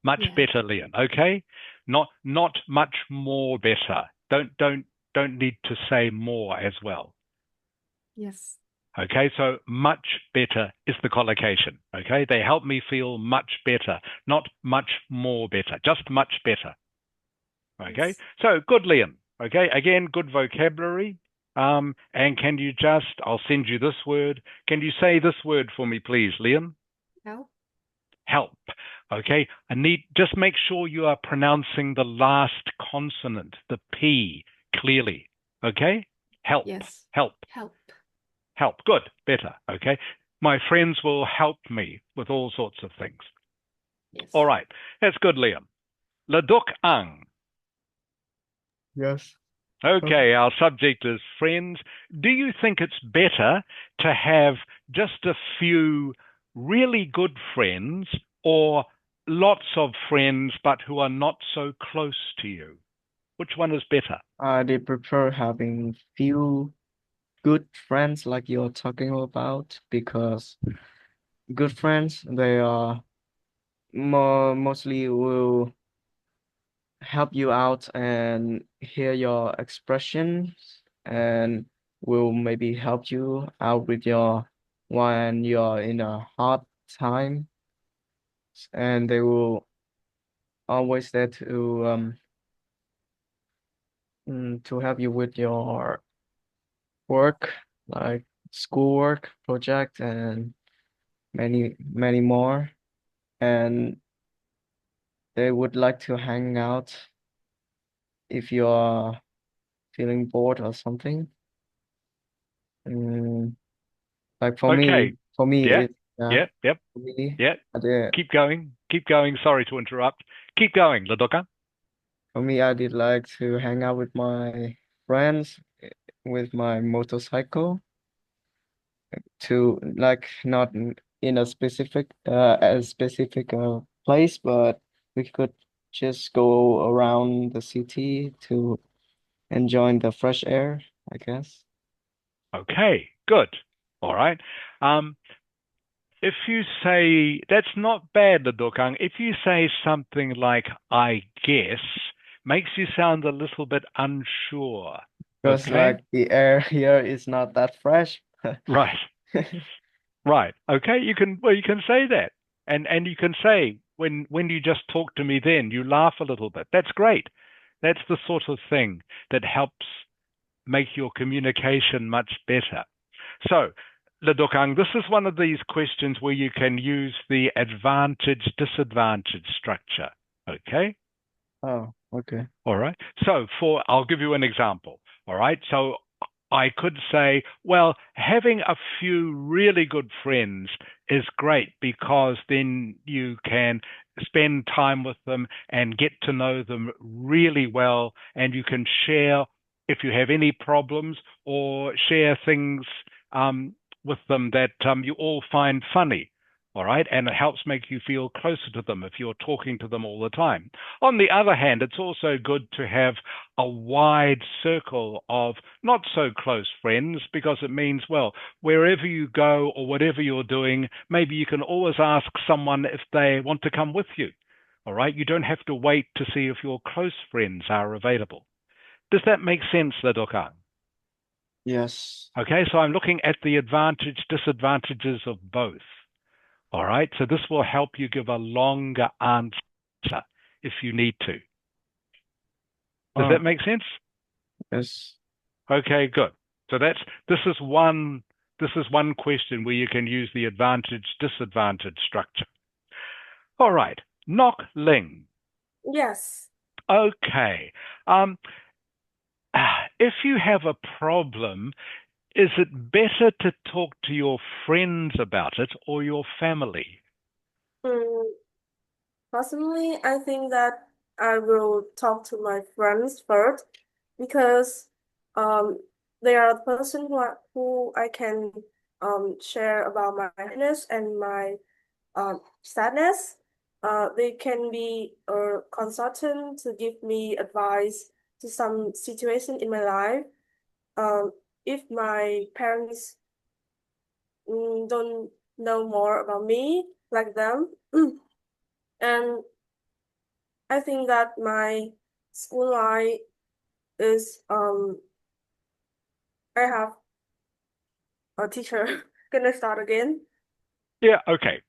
Much Yeah. better, Leon. Okay? Not much more better. Don't need to say more as well. Yes. Okay, so much better is the collocation. Okay, they help me feel much better, not much more better, just much better. Okay, Yes. so good, Leon. Okay, again, good vocabulary. And can you just, I'll send you this word. Can you say this word for me, please, Leon? Help. Help. Okay, just make sure you are pronouncing the last consonant, the P, clearly. Okay, help. Yes. Help. Help. Help. Good. Better. Okay. My friends will help me with all sorts of things. Yes. All right. That's good, Liam. Laduk ang. Yes. Okay, our subject is friends. Do you think it's better to have just a few really good friends or lots of friends but who are not so close to you? Which one is better? They prefer having few good friends like you're talking about because good friends they are mostly will help you out and hear your expressions and will maybe help you out with your when you're in a hard time and they will always there to help you with your work like schoolwork project and many more and they would like to hang out if you are feeling bored or something. Mm, like Okay. for me, Yeah. it Yeah. Yep. for me, Yeah. the Keep going. Keep going. Sorry to interrupt. Keep going, Ladoka. for me, I did like to hang out with my friends with my motorcycle to like not in a specific place, but we could just go around the city to enjoy the fresh air, I guess. Okay. Good. All right. If you say that's not bad, Ladokang. If you say something like "I guess," makes you sound a little bit unsure. Because Okay. like the air here is not that fresh. Right. Right. Okay. You can say that, and you can say when you just talk to me, then you laugh a little bit. That's great. That's the sort of thing that helps make your communication much better. So, Ledokang, this is one of these questions where you can use the advantage-disadvantage structure. Okay? Oh, okay. All right. So I'll give you an example. All right. So I could say, well, having a few really good friends is great because then you can spend time with them and get to know them really well, and you can share if you have any problems or share things with them that you all find funny. All right. And it helps make you feel closer to them if you're talking to them all the time. On the other hand, it's also good to have a wide circle of not so close friends, because it means, well, wherever you go or whatever you're doing, maybe you can always ask someone if they want to come with you. All right. You don't have to wait to see if your close friends are available. Does that make sense, Ledoka? Yes. Okay. So I'm looking at the disadvantages of both. All right, so this will help you give a longer answer if you need to. Does that make sense? Yes. Okay, good. So this is one question where you can use the advantage-disadvantage structure. All right, Nok Ling. Yes. Okay. If you have a problem, is it better to talk to your friends about it or your family? Personally, I think that I will talk to my friends first because they are the person who I can share about my happiness and my sadness. They can be a consultant to give me advice to some situation in my life. If my parents don't know more about me like them, and I think that my school life is I have a teacher. Can I start again? Yeah, okay.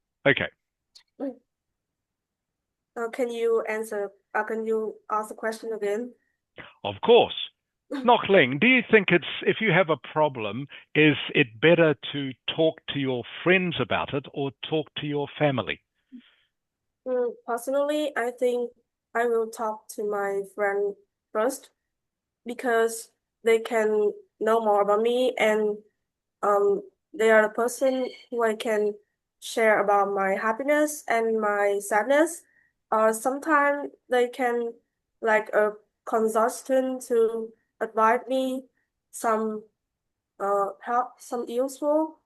Can you answer? Can you ask the question again? Of course. Nok Ling, do you think if you have a problem, is it better to talk to your friends about it or talk to your family? Personally, I think I will talk to my friend first because they can know more about me and they are the person who I can share about my happiness and my sadness. Sometimes they can like a consultant to advise me some help some useful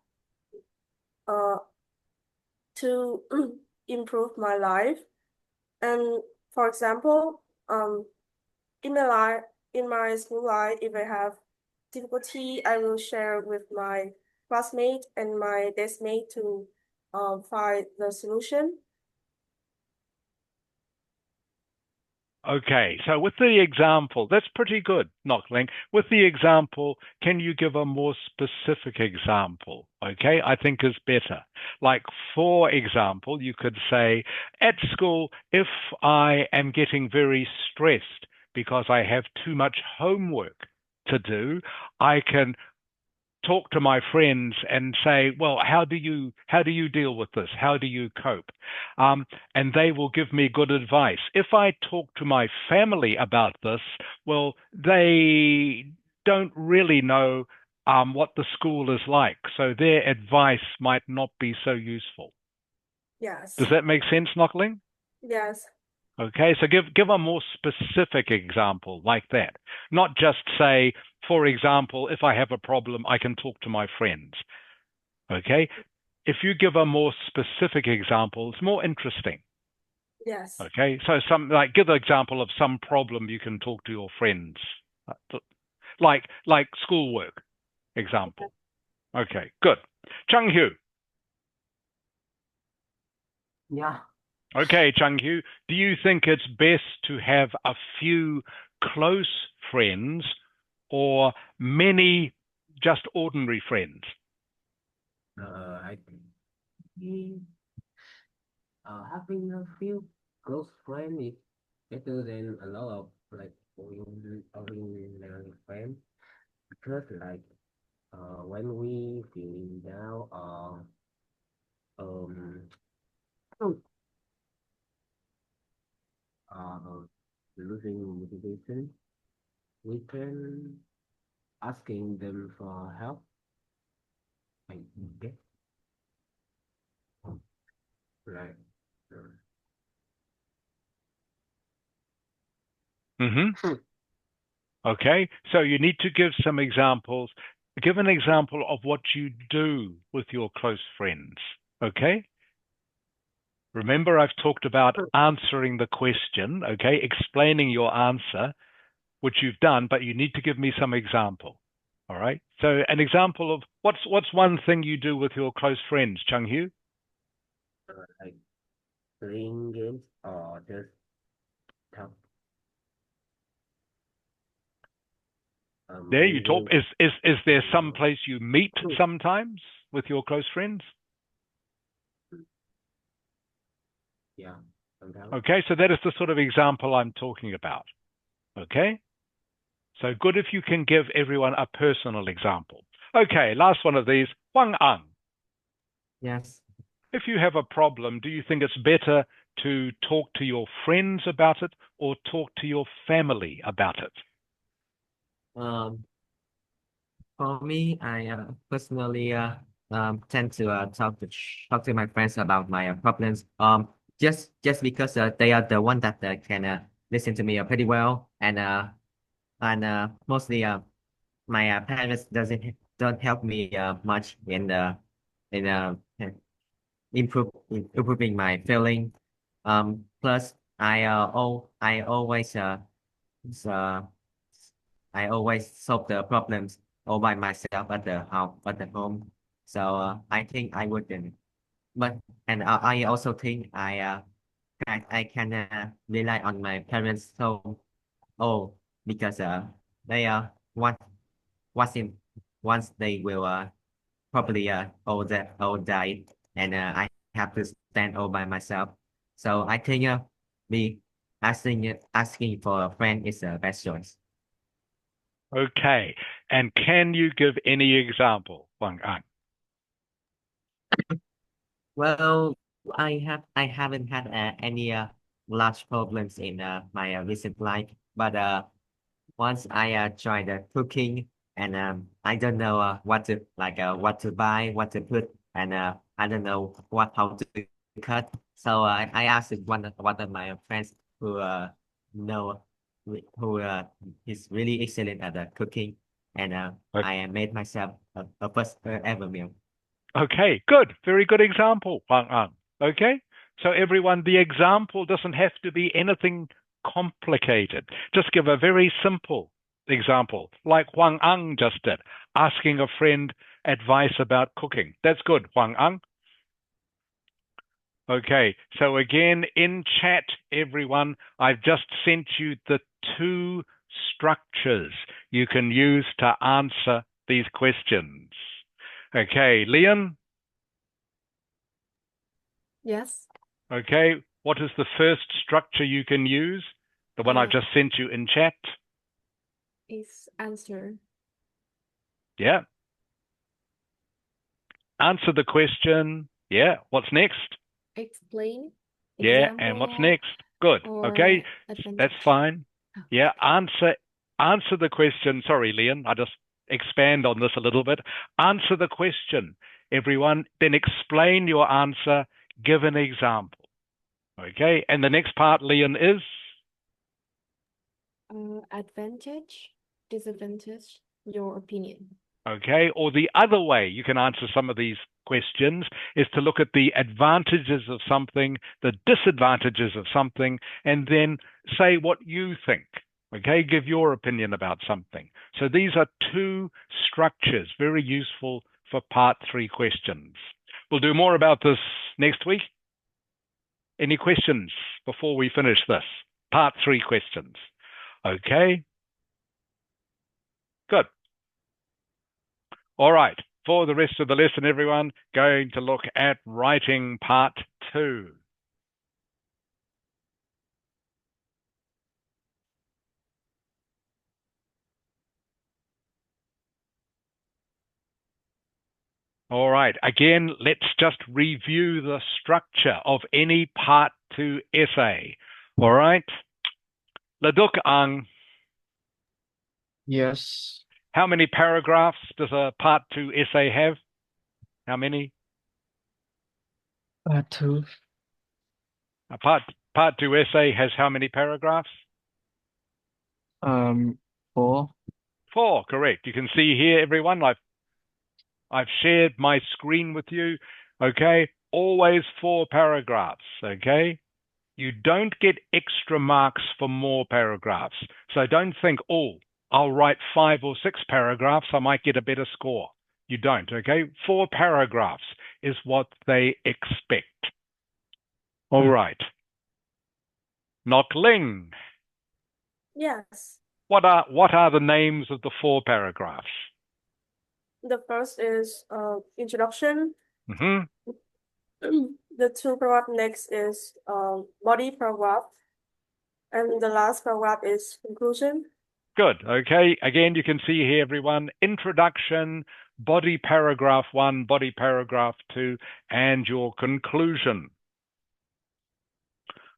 uh to improve my life. And for example, in my life, in my school life, if I have difficulty, I will share with my classmate and my deskmate to find the solution. Okay, so with the example, that's pretty good, Nok Ling. With the example, can you give a more specific example? Okay, I think is better. Like, for example, you could say, at school, if I am getting very stressed because I have too much homework to do, I can talk to my friends and say, well, how do you deal with this? How do you cope? And they will give me good advice. If I talk to my family about this, well, they don't really know what the school is like, so their advice might not be so useful. Yes. Does that make sense, Nok Ling? Yes. Okay, so give a more specific example like that. Not just say, for example, if I have a problem, I can talk to my friends. Okay, if you give a more specific example, it's more interesting. Yes. Okay, so give an example of some problem you can talk to your friends, like schoolwork example. Okay, good. Chung Hu. Yeah. Okay, Chung Hu, do you think it's best to have a few close friends or many just ordinary friends? I think having a few close friends is better than a lot of like ordinary friends because like when we feeling down or um uh, losing motivation, we can asking them for help. I guess. Right. Mm-hmm. Okay, so you need to give some examples. Give an example of what you do with your close friends. Okay? Remember, I've talked about answering the question, okay? Explaining your answer, which you've done, but you need to give me some example. All right? So an example of what's one thing you do with your close friends, Chung Hu? Like playing games or just talk. There you talk. Maybe Is there some uh, place you meet sometimes with your close friends? yeah, sometimes. Okay, so that is the sort of example I'm talking about. Okay? So good if you can give everyone a personal example. Okay, last one of these. Huang Ang. Yes. If you have a problem, do you think it's better to talk to your friends about it or talk to your family about it? Um, for me, I personally tend to talk to my friends about my problems. Just because they are the one that can listen to me pretty well, and mostly my parents don't help me much in improving my feeling. Plus I always uh, I always solve the problems all by myself at the house at the home. So I think I wouldn't. But and I also think I can rely on my parents so oh because they once once in once they will probably all die and I have to stand all by myself. So I think me asking for a friend is the best choice. Okay, and can you give any example, Huang Ang? Well, I haven't had any large problems in my recent life, but once I tried cooking and I don't know what to buy, what to put, and I don't know what how to cut. So I asked one of my friends who know who is really excellent at cooking, and I made myself a first ever meal. Okay, good. Very good example, Huang Ang. Okay? So everyone, the example doesn't have to be anything complicated. Just give a very simple example, like Huang Ang just did, asking a friend advice about cooking. That's good, Huang Ang. Okay, so again, in chat, everyone, I've just sent you the two structures you can use to answer these questions. Okay, Leon? Yes. Okay, what is the first structure you can use? The one I've just sent you in chat? Is answer. Yeah. Answer the question. Yeah. What's next? Explain. Yeah. And what's Example next? Good. Okay. or That's advantage. fine. Yeah. Answer the question. Sorry, Leon. I just expand on this a little bit. Answer the question, everyone. Then explain your answer. Give an example. Okay. And the next part, Leon, is? Advantage, disadvantage, your opinion. Okay, or the other way you can answer some of these questions is to look at the advantages of something, the disadvantages of something, and then say what you think. Okay, give your opinion about something. So these are two structures, very useful for part 3 questions. We'll do more about this next week. Any questions before we finish this? Part 3 questions. Okay, good. All right, for the rest of the lesson, everyone, going to look at writing part 2. All right, again, let's just review the structure of any part 2 essay. All right, Laduk Ang, Yes. how many paragraphs does a part 2 essay have? How many? Two. A part 2 essay has how many paragraphs? Four. 4, correct. You can see here, everyone, I've shared my screen with you, okay? Always 4 paragraphs, okay? You don't get extra marks for more paragraphs. So don't think, oh, I'll write 5 or 6 paragraphs, I might get a better score. You don't, okay? 4 paragraphs is what they expect. All right. Nok Ling, Yes. what are the names of the 4 paragraphs? The first is introduction. Mm-hmm. The 2 paragraph next is body paragraph. And the last paragraph is conclusion. Good. Okay. Again, you can see here, everyone, introduction, body paragraph 1, body paragraph 2, and your conclusion.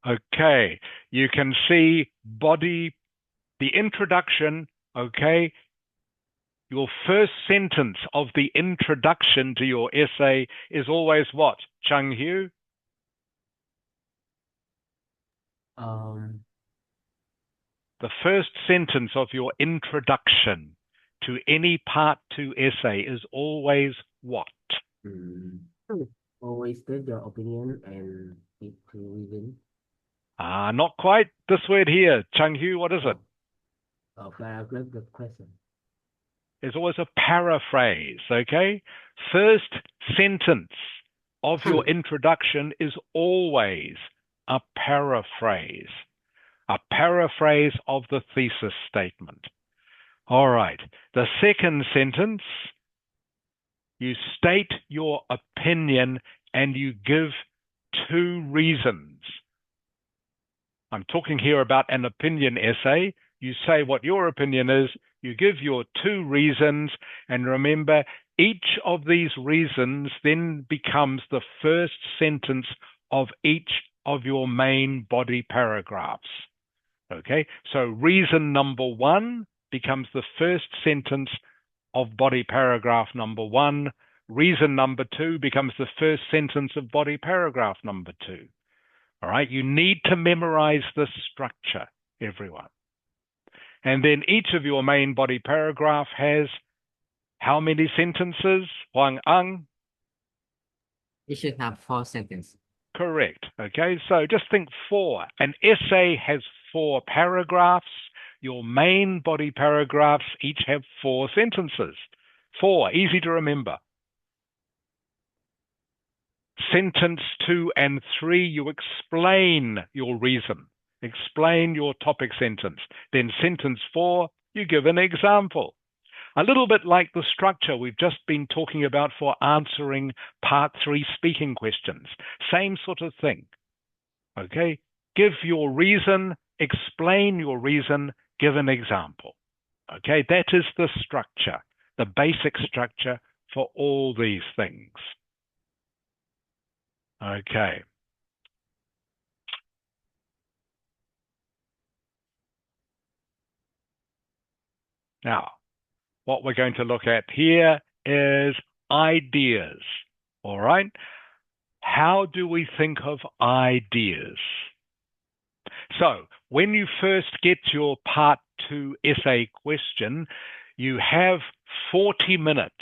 Okay. You can see the introduction, okay. Your first sentence of the introduction to your essay is always what, Chung Hu? The first sentence of your introduction to any part 2 essay is always what? Always state your opinion and give 2 reasons. Not quite. This word here, Chung Hu, what is it? Paragraph the question. It's always a paraphrase, okay? First sentence of your introduction is always a paraphrase of the thesis statement. All right. The second sentence, you state your opinion and you give 2 reasons. I'm talking here about an opinion essay. You say what your opinion is, you give your 2 reasons, and remember, each of these reasons then becomes the first sentence of each of your main body paragraphs. Okay, so reason number 1 becomes the first sentence of body paragraph number 1. Reason number 2 becomes the first sentence of body paragraph number 2. All right, you need to memorize this structure, everyone. And then each of your main body paragraph has how many sentences, Huang Ang? It should have 4 sentences. Correct. Okay, so just think 4. An essay has 4 paragraphs. Your main body paragraphs each have 4 sentences. 4, easy to remember. Sentence 2 and 3, you explain your reason. Explain your topic sentence. Then sentence 4, you give an example. A little bit like the structure we've just been talking about for answering part 3 speaking questions. Same sort of thing. Okay? Give your reason, explain your reason, give an example. Okay? That is the structure, the basic structure for all these things. Okay. Now, what we're going to look at here is ideas. All right? How do we think of ideas? So, when you first get your part 2 essay question, you have 40 minutes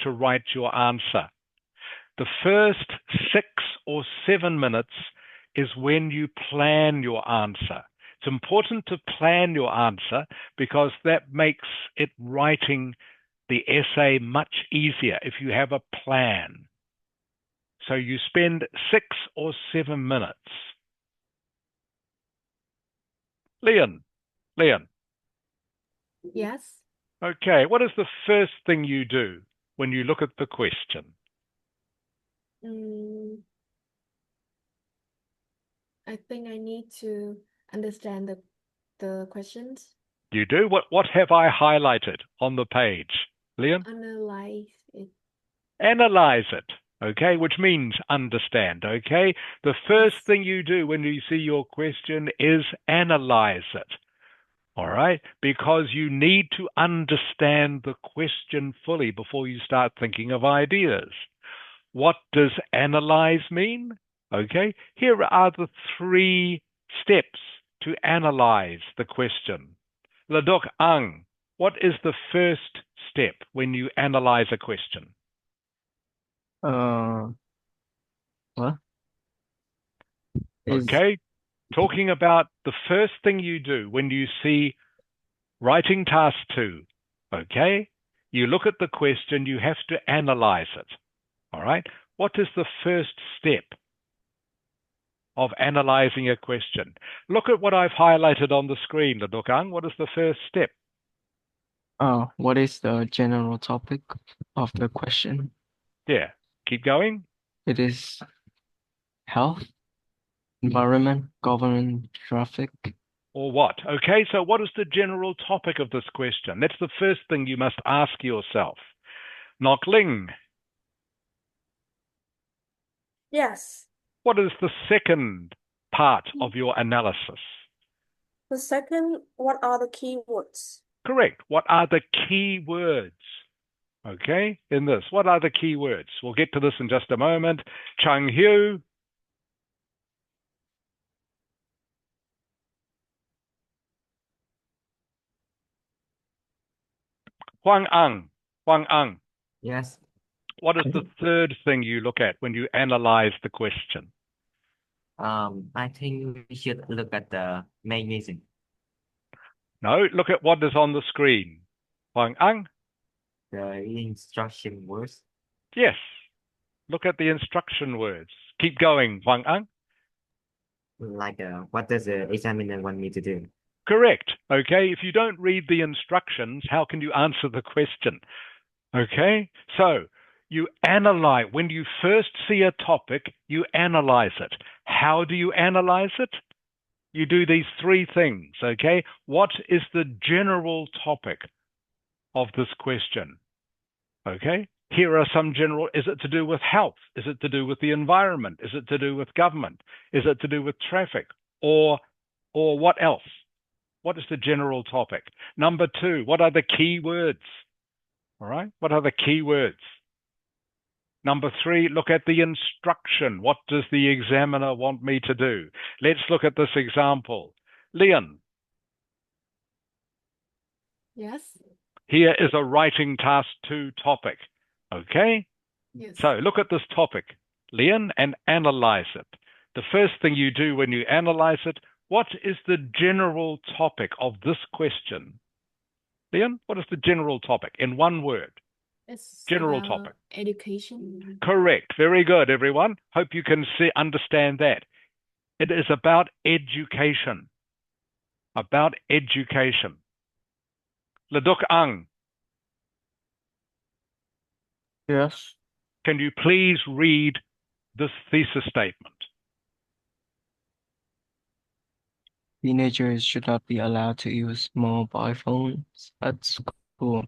to write your answer. The first 6 or 7 minutes is when you plan your answer. It's important to plan your answer because that makes it writing the essay much easier if you have a plan. So you spend 6 or 7 minutes. Leon. Yes. Okay, what is the first thing you do when you look at the question? I think I need to understand the questions. You do? What have I highlighted on the page, Leon? Analyze it. Analyze it, okay, which means understand, okay? The first thing you do when you see your question is analyze it, all right? Because you need to understand the question fully before you start thinking of ideas. What does analyze mean? Okay, here are the 3 steps to analyze the question. Ladok Ang, what is the first step when you analyze a question? What? Okay, talking about the first thing you do when you see writing task 2, okay? You look at the question, you have to analyze it, all right? What is the first step of analyzing a question? Look at what I've highlighted on the screen, Ladok Ang. What is the first step? What is the general topic of the question? Yeah, keep going. It is health, environment, government, traffic. Or what? Okay, so what is the general topic of this question? That's the first thing you must ask yourself. Nok Ling, Yes. what is the second part of your analysis? The second, what are the keywords? Correct. What are the key words? Okay, in this, what are the key words? We'll get to this in just a moment. Chung Hyu. Huang Ang. Huang Ang. Yes. What is the third thing you look at when you analyze the question? I think we should look at the main reason. No, look at what is on the screen. Huang Ang? The instruction words. Yes. Look at the instruction words. Keep going, Huang Ang. Like, what does the examiner want me to do? Correct. Okay, if you don't read the instructions, how can you answer the question? Okay, so you analyze. When you first see a topic, you analyze it. How do you analyze it? You do these 3 things, okay? What is the general topic of this question? Okay, here are some general. Is it to do with health? Is it to do with the environment? Is it to do with government? Is it to do with traffic? Or what else? What is the general topic? Number 2, what are the key words? All right, what are the key words? Number 3, look at the instruction. What does the examiner want me to do? Let's look at this example. Leon. Yes. Here is a writing task 2 topic. Okay? Yes. So look at this topic, Leon, and analyze it. The first thing you do when you analyze it, what is the general topic of this question? Leon, what is the general topic in one word? It's General about topic. education. Correct. Very good, everyone. Hope you can understand that. It is about education. About education. Laduk Ang, Yes. can you please read this thesis statement? Teenagers should not be allowed to use mobile phones at school.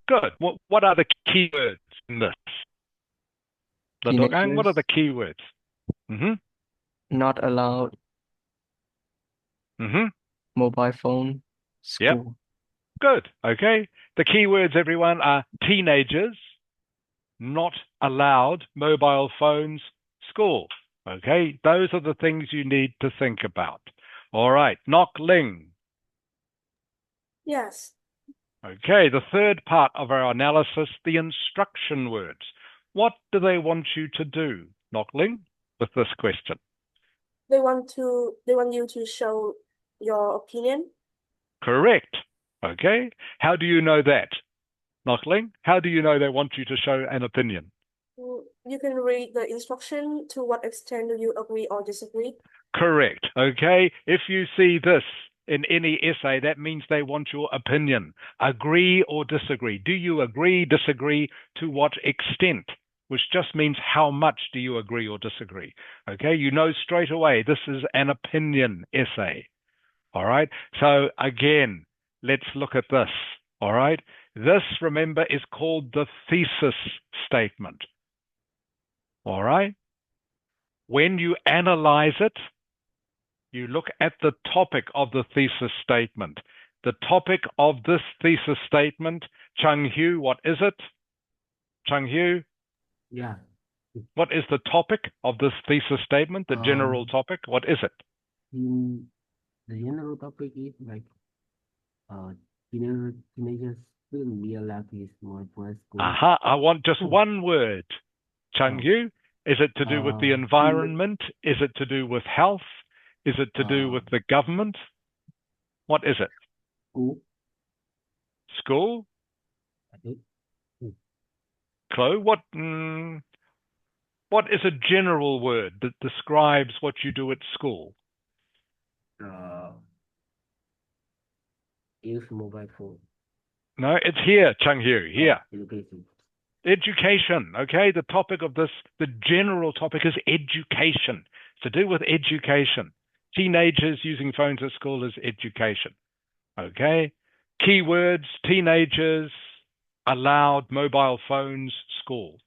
Good. What are the key words in this? Laduk Ang, what are the key words? Not allowed mobile phone, Yep. school. Good. Okay. The key words, everyone, are teenagers, not allowed, mobile phones, school. Okay. Those are the things you need to think about. All right. Nok Ling. Yes. Okay. The third part of our analysis, the instruction words. What do they want you to do, Nok Ling, with this question? They want you to show your opinion. Correct. Okay. How do you know that, Nok Ling? How do you know they want you to show an opinion? You can read the instruction. To what extent do you agree or disagree? Correct. Okay. If you see this in any essay, that means they want your opinion. Agree or disagree. Do you agree, disagree? To what extent? Which just means how much do you agree or disagree? Okay. You know straight away this is an opinion essay. All right. So again, let's look at this. All right. This, remember, is called the thesis statement. All right. When you analyze it, you look at the topic of the thesis statement. The topic of this thesis statement, Chung Hyu, what is it? Chung Hyu? Yeah. What is the topic of this thesis statement, the general topic? What is it? the general topic is like teenagers shouldn't be allowed to use mobile school. Aha, I want just one word. Chung Yu, is it to do with the environment? Is it to do with health? Is it to do with the government? What is it? School. School? I think. Chloe, what is a general word that describes what you do at school? Use mobile phone. No, it's here, Chung Yu, here. Education. Education, okay? The topic of this, the general topic is education. It's to do with education. Teenagers using phones at school is education, okay? Keywords, teenagers, allowed mobile phones, school,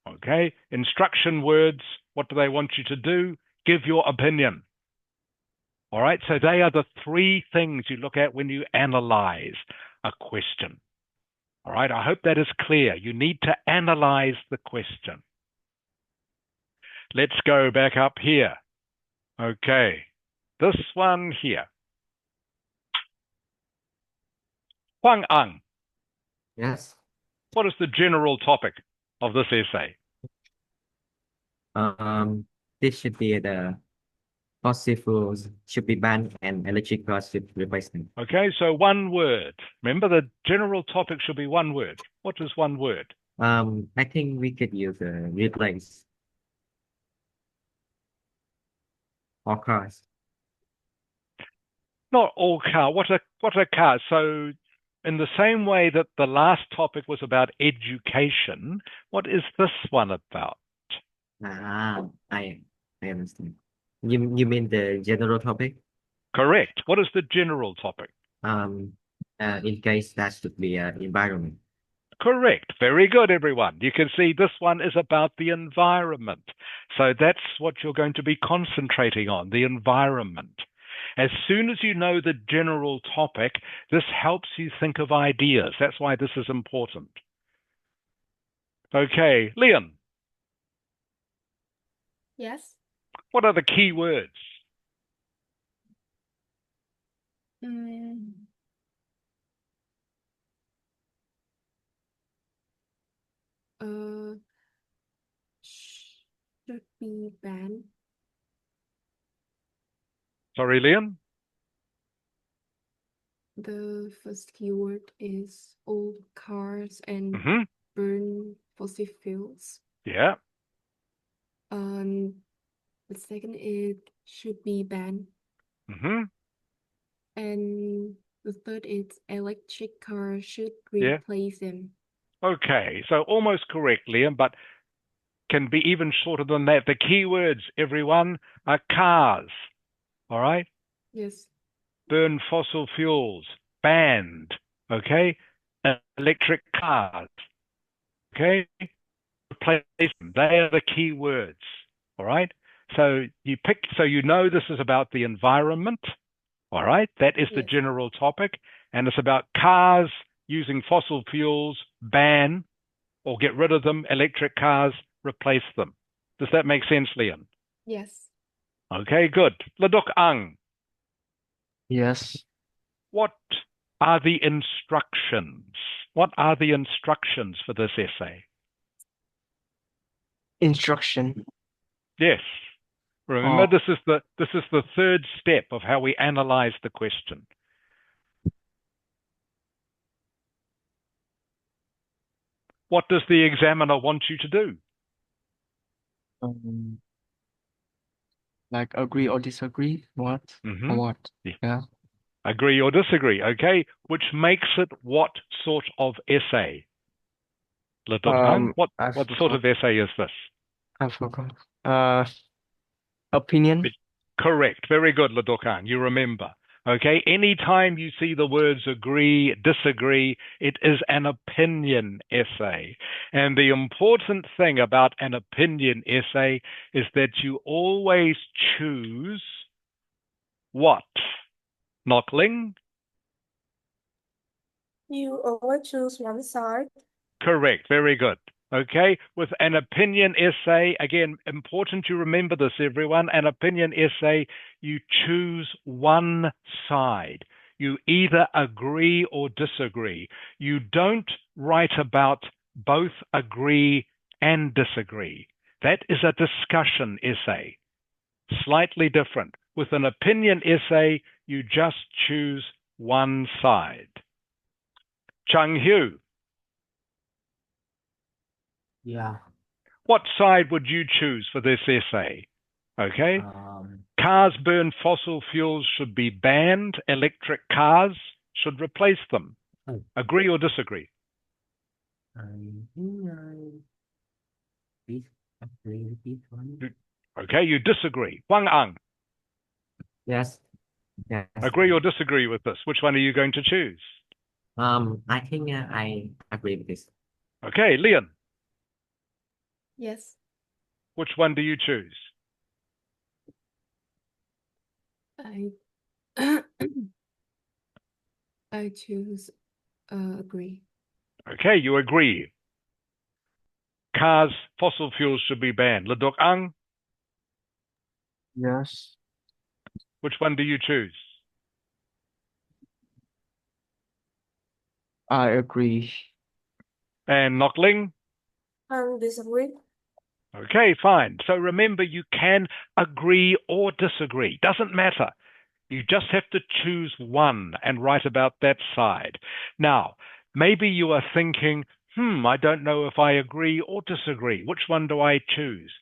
okay? Instruction words, what do they want you to do? Give your opinion. All right, so they are the three things you look at when you analyze a question. All right, I hope that is clear. You need to analyze the question. Let's go back up here. Okay, this one here. Huang Ang. Yes. What is the general topic of this essay? This should be the fossil fuels should be banned and electric cars should replace them. Okay, so one word. Remember, the general topic should be one word. What is one word? I think we could use replace all cars. Not all car. What are cars? So in the same way that the last topic was about education, what is this one about? I understand. You mean the general topic? Correct. What is the general topic? In case that should be environment. Correct. Very good, everyone. You can see this one is about the environment. So that's what you're going to be concentrating on, the environment. As soon as you know the general topic, this helps you think of ideas. That's why this is important. Okay, Leon. Yes. What are the key words? Should be banned. Sorry, Leon? The first keyword is old cars and burn fossil fuels. Yeah. The second is should be banned. And the third is electric cars should replace them. Okay, so almost correct, Liam, but can be even shorter than that. The key words, everyone, are cars. All right? Yes. Burn fossil fuels, banned. Okay? Electric cars. Okay? Replace them. They are the key words. All right? So you know this is about the environment. All right? That is the general topic. And it's about cars using fossil fuels, ban or get rid of them, electric cars, replace them. Does that make sense, Leon? Yes. Okay, good. Laduk Ang. Yes. What are the instructions? What are the instructions for this essay? Instruction. Yes. Remember, this is the third step of how we analyze the question. What does the examiner want you to do? Like agree or disagree? What? Or what? Yeah. Agree or disagree, okay? Which makes it what sort of essay? What sort of essay is this? I forgot. Opinion. Correct. Very good, Ladokang. You remember. Okay, anytime you see the words agree, disagree, it is an opinion essay. And the important thing about an opinion essay is that you always choose what? Knockling? You always choose one side. Correct. Very good. Okay, with an opinion essay, again, important to remember this, everyone. An opinion essay, you choose one side. You either agree or disagree. You don't write about both agree and disagree. That is a discussion essay, slightly different. With an opinion essay, you just choose one side. Chung Hu, Yeah. what side would you choose for this essay? Okay. Cars burn fossil fuels should be banned. Electric cars should replace them. Agree or disagree? I think I disagree with this one. Okay, you disagree. Wang Ang, Yes. Yes. agree or disagree with this? Which one are you going to choose? I think I agree with this. Okay, Leon, Yes, which one do you choose? I I choose agree. Okay, you agree. Cars, fossil fuels should be banned. Ledok Ang, Yes. which one do you choose? I agree. And Nok Ling? Disagree. Okay, fine. So remember, you can agree or disagree. Doesn't matter. You just have to choose one and write about that side. Now, maybe you are thinking, I don't know if I agree or disagree. Which one do I choose?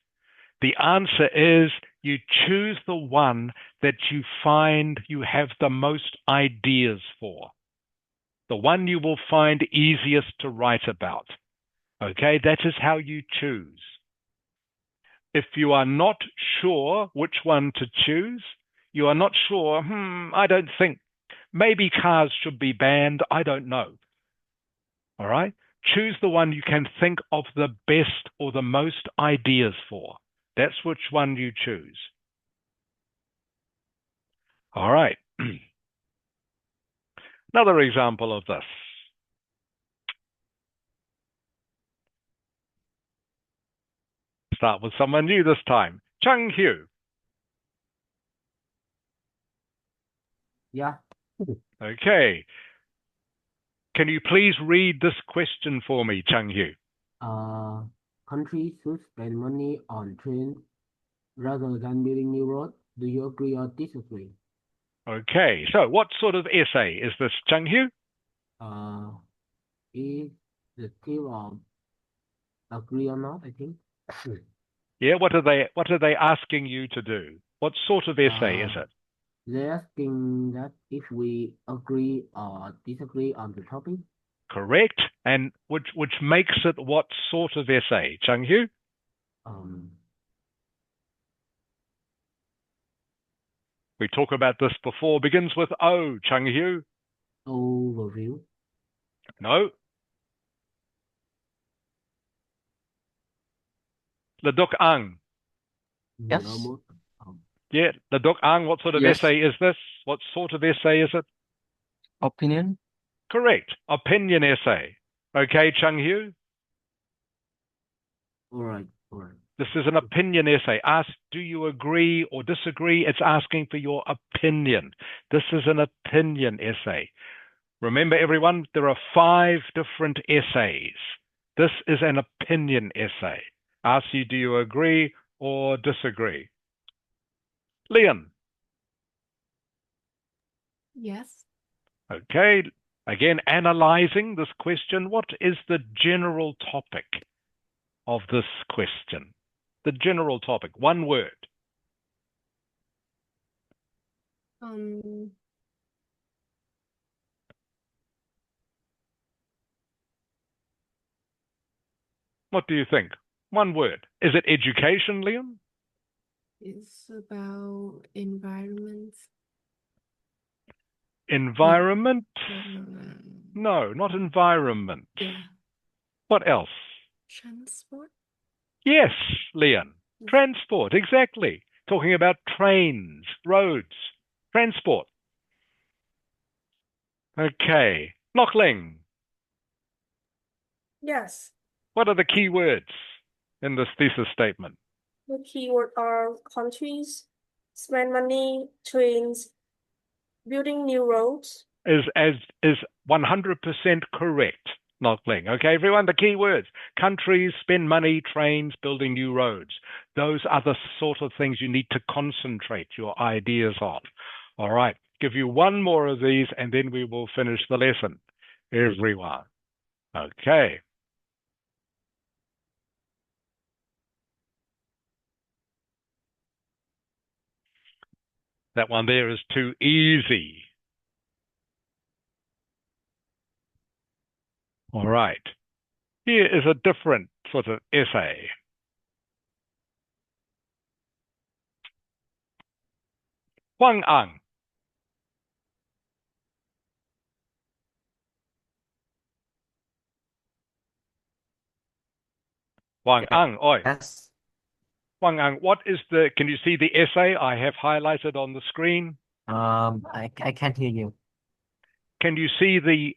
The answer is you choose the one that you find you have the most ideas for, the one you will find easiest to write about. Okay, that is how you choose. If you are not sure which one to choose, you are not sure, I don't think, maybe cars should be banned, I don't know. All right? Choose the one you can think of the best or the most ideas for. That's which one you choose. All right. Another example of this. Start with someone new this time. Chung Hu. Yeah. Okay. Can you please read this question for me, Chung Hu? Countries should spend money on trains rather than building new roads. Do you agree or disagree? Okay, so what sort of essay is this, Chung Hu? Is the still agree or not, I think. Yeah, what are they asking you to do? What sort of essay is it? They're asking that if we agree or disagree on the topic. Correct. And which makes it what sort of essay, Chung Hu? We talked about this before. Begins with O, Chung Hu. Overview. No. Ledok Ang. Yes. Yeah, Ledok Ang, what sort of Yes. essay is this? What sort of essay is it? Opinion. Correct. Opinion essay. Okay, Chung Hu? All right. This is an opinion essay. Ask, do you agree or disagree? It's asking for your opinion. This is an opinion essay. Remember, everyone, there are 5 different essays. This is an opinion essay. Ask you, do you agree or disagree? Leon. Yes. Okay. Again, analyzing this question, what is the general topic of this question? The general topic, one word. What do you think? One word. Is it education, Leon? It's about environment. Environment? No. No, not environment. Yeah. What else? Transport. Yes, Leon. Transport, exactly. Talking about trains, roads, transport. Okay. Nok Ling. Yes. What are the key words in this thesis statement? The keywords are countries, spend money, trains, building new roads. Is 100% correct, Knockling. Okay, everyone, the key words: countries, spend money, trains, building new roads. Those are the sort of things you need to concentrate your ideas on. All right, give you one more of these and then we will finish the lesson. Everyone. Okay. That one there is too easy. All right. Here is a different sort of essay. Hoàng Anh. Hoàng Anh, oi. Yes. Hoàng Anh, can you see the essay I have highlighted on the screen? I can't hear you. Can you see the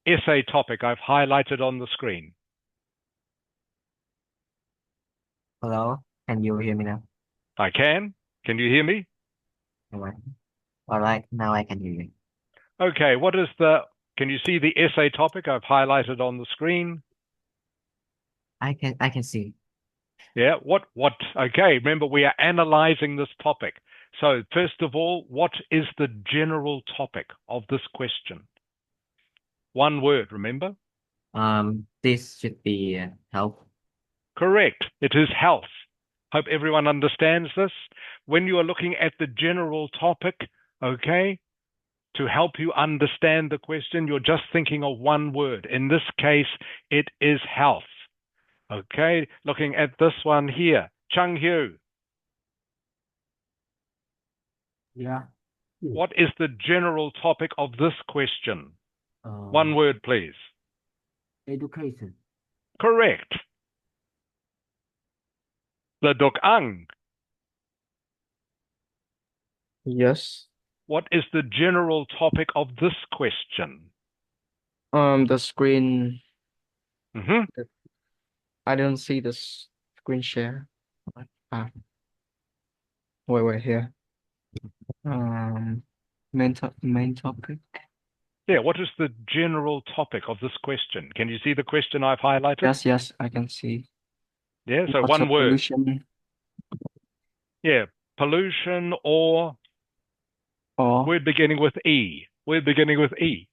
essay topic I've highlighted on the screen? Hello, can you hear me now? I can. Can you hear me? All right, now I can hear you. Okay, can you see the essay topic I've highlighted on the screen? I can see. Yeah, okay, remember we are analyzing this topic. So first of all, what is the general topic of this question? One word, remember? This should be health. Correct. It is health. Hope everyone understands this. When you are looking at the general topic, okay, to help you understand the question, you're just thinking of one word. In this case, it is health. Okay, looking at this one here, Chung Hyu. Yeah. What is the general topic of this question? One word, please. Education. Correct. Le Duc Ang. Yes. What is the general topic of this question? The screen. Mm-hmm. I don't see the screen share. Wait, here. Main topic. Yeah, what is the general topic of this question? Can you see the question I've highlighted? Yes, I can see. Yeah, so Water one word. pollution. Yeah, pollution or word beginning with E. Word beginning with E.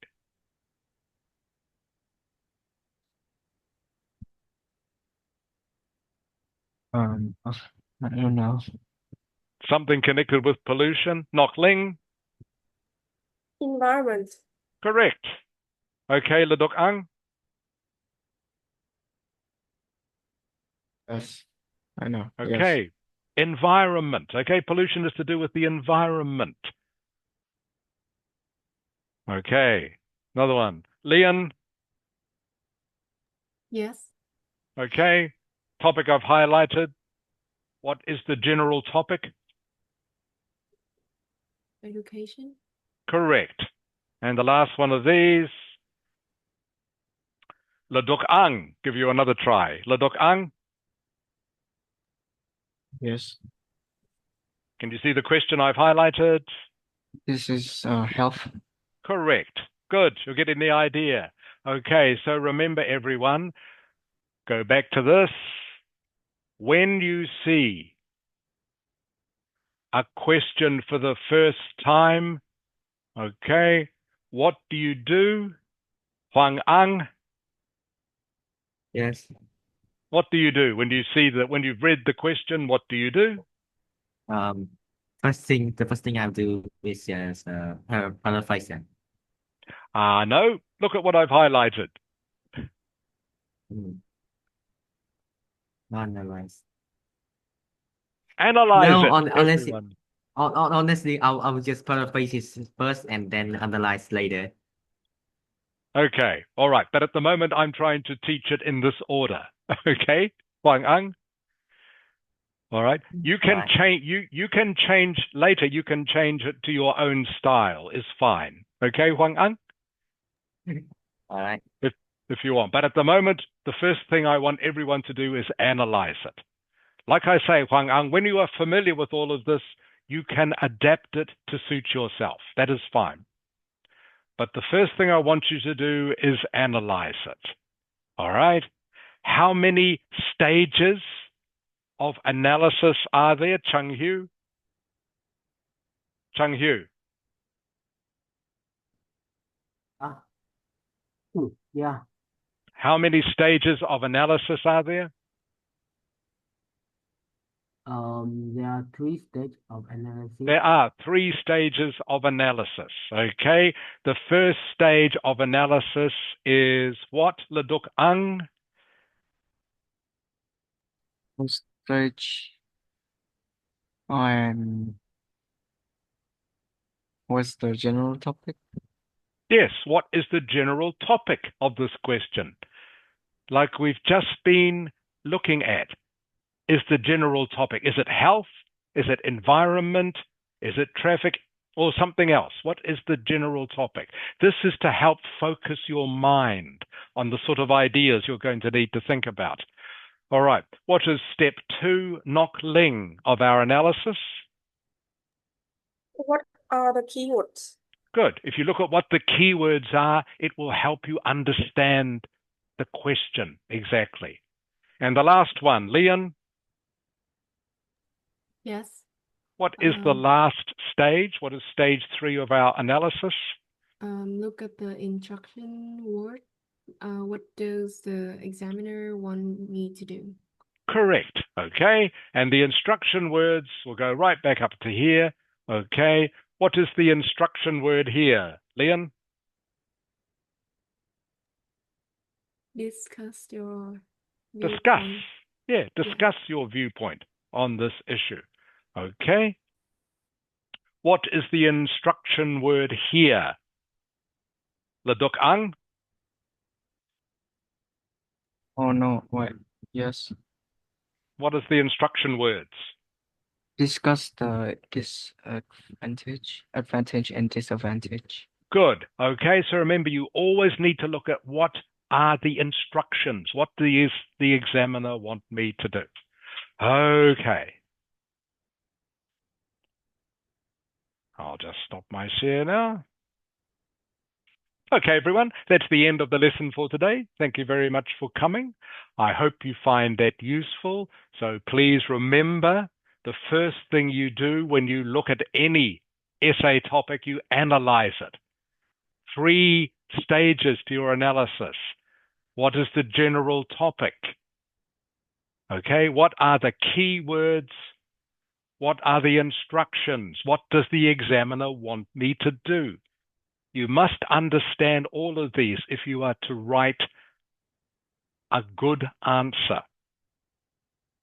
I don't know. Something connected with pollution. Ngoc Ling. Environment. Correct. Okay, Le Duc Ang. Yes, I know. Okay. Yes. Environment. Okay, pollution is to do with the environment. Okay. Another one. Leon. Yes. Okay. Topic I've highlighted. What is the general topic? Education. Correct. And the last one of these. Le Duc Ang. Give you another try. Le Duc Ang. Yes. Can you see the question I've highlighted? This is health. Correct. Good. You're getting the idea. Okay, so remember everyone, go back to this. When you see a question for the first time, okay, what do you do? Hoàng Anh, Yes. what do you do when you see that, when you've read the question, what do you do? The first thing I'll do is just paraphrase it. No, look at what I've highlighted. Analyze. Analyze No, it, honestly, everyone. honestly, I will just paraphrase it first and then analyze later. Okay, all right. But at the moment, I'm trying to teach it in this order. Okay, Hoàng Anh. All right. You can Right. change. You can change later. You can change it to your own style. Is fine. Okay, Hoàng Anh. All right. if you want. But at the moment, the first thing I want everyone to do is analyze it. Like I say, Huang Ang, when you are familiar with all of this, you can adapt it to suit yourself. That is fine. But the first thing I want you to do is analyze it. All right? How many stages of analysis are there, Chung Hu? Chung Hu. Yeah. How many stages of analysis are there? There are 3 stages of analysis. There are 3 stages of analysis. Okay. The first stage of analysis is what, Leduk Ang? Stage. And what's the general topic? Yes, what is the general topic of this question? Like we've just been looking at, is the general topic. Is it health? Is it environment? Is it traffic? Or something else? What is the general topic? This is to help focus your mind on the sort of ideas you're going to need to think about. All right, what is step 2, Nok Ling, of our analysis? What are the keywords? Good. If you look at what the keywords are, it will help you understand the question exactly. And the last one, Leon, Yes. what is the last stage? What is stage 3 of our analysis? Look at the instruction word. What does the examiner want me to do? Correct. Okay. And the instruction words will go right back up to here. Okay. What is the instruction word here, Leon? Discuss your Discuss. viewpoint. Yeah, discuss your viewpoint on this issue. Okay. What is the instruction word here? Leduk Ang? Oh no, wait. Yes. What is the instruction words? Discuss the advantage and disadvantage. Good. Okay, so remember, you always need to look at what are the instructions. What does the examiner want me to do? Okay. I'll just stop my share now. Okay, everyone, that's the end of the lesson for today. Thank you very much for coming. I hope you find that useful. So please remember, the first thing you do when you look at any essay topic, you analyze it. 3 stages to your analysis. What is the general topic? Okay, what are the key words? What are the instructions? What does the examiner want me to do? You must understand all of these if you are to write a good answer.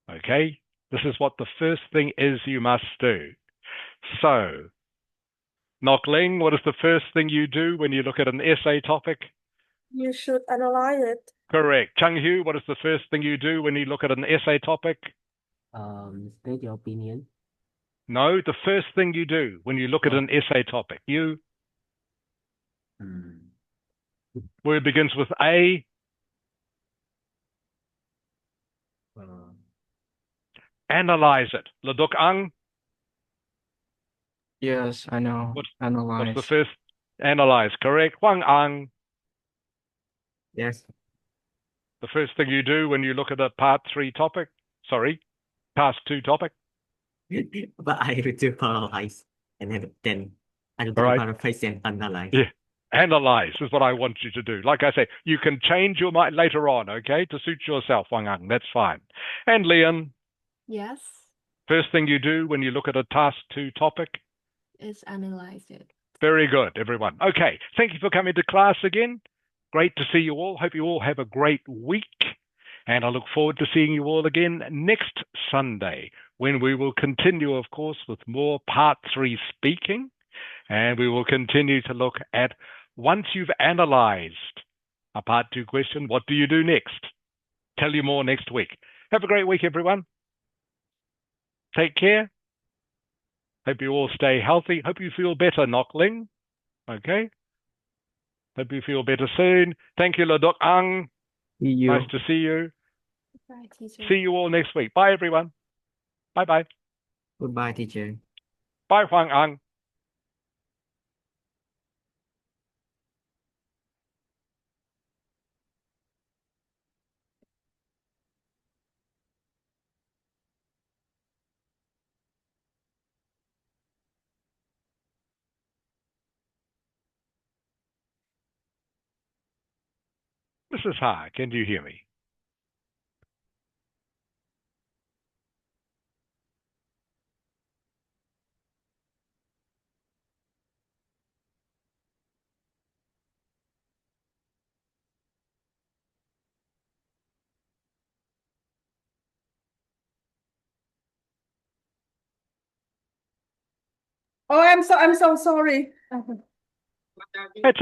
Okay, this is what the first thing is you must do. So, Nok Ling, what is the first thing you do when you look at an essay topic? You should analyze it. Correct. Chung Hu, what is the first thing you do when you look at an essay topic? State your opinion. No, the first thing you do when you look at an essay topic. You? Word begins with A. Analyze it. Leduk Ang? Yes, I know. Analyze. What's the first? Analyze, correct. Huang Ang? Yes. The first thing you do when you look at a part 3 topic? Sorry, task 2 topic? But I will do paralyze and then I will do Right. paraphrase and analyze. Yeah. Analyze is what I want you to do. Like I say, you can change your mind later on, okay, to suit yourself, Wang Ang. That's fine. And Leon, Yes, first thing you do when you look at a task 2 topic? is analyze it. Very good, everyone. Okay, thank you for coming to class again. Great to see you all. Hope you all have a great week. And I look forward to seeing you all again next Sunday, when we will continue, of course, with more Part 3 speaking. And we will continue to look at, once you've analyzed a Part 2 question, what do you do next? Tell you more next week. Have a great week, everyone. Take care. Hope you all stay healthy. Hope you feel better, Nok Ling. Okay? Hope you feel better soon. Thank you, Ladok Ang. See you. Nice to see you. Bye, teacher. See you all next week. Bye, everyone. Bye-bye. Goodbye, teacher. Bye, Hoàng Ang. Mrs. Ha, can you hear me? Oh, I'm so sorry. It's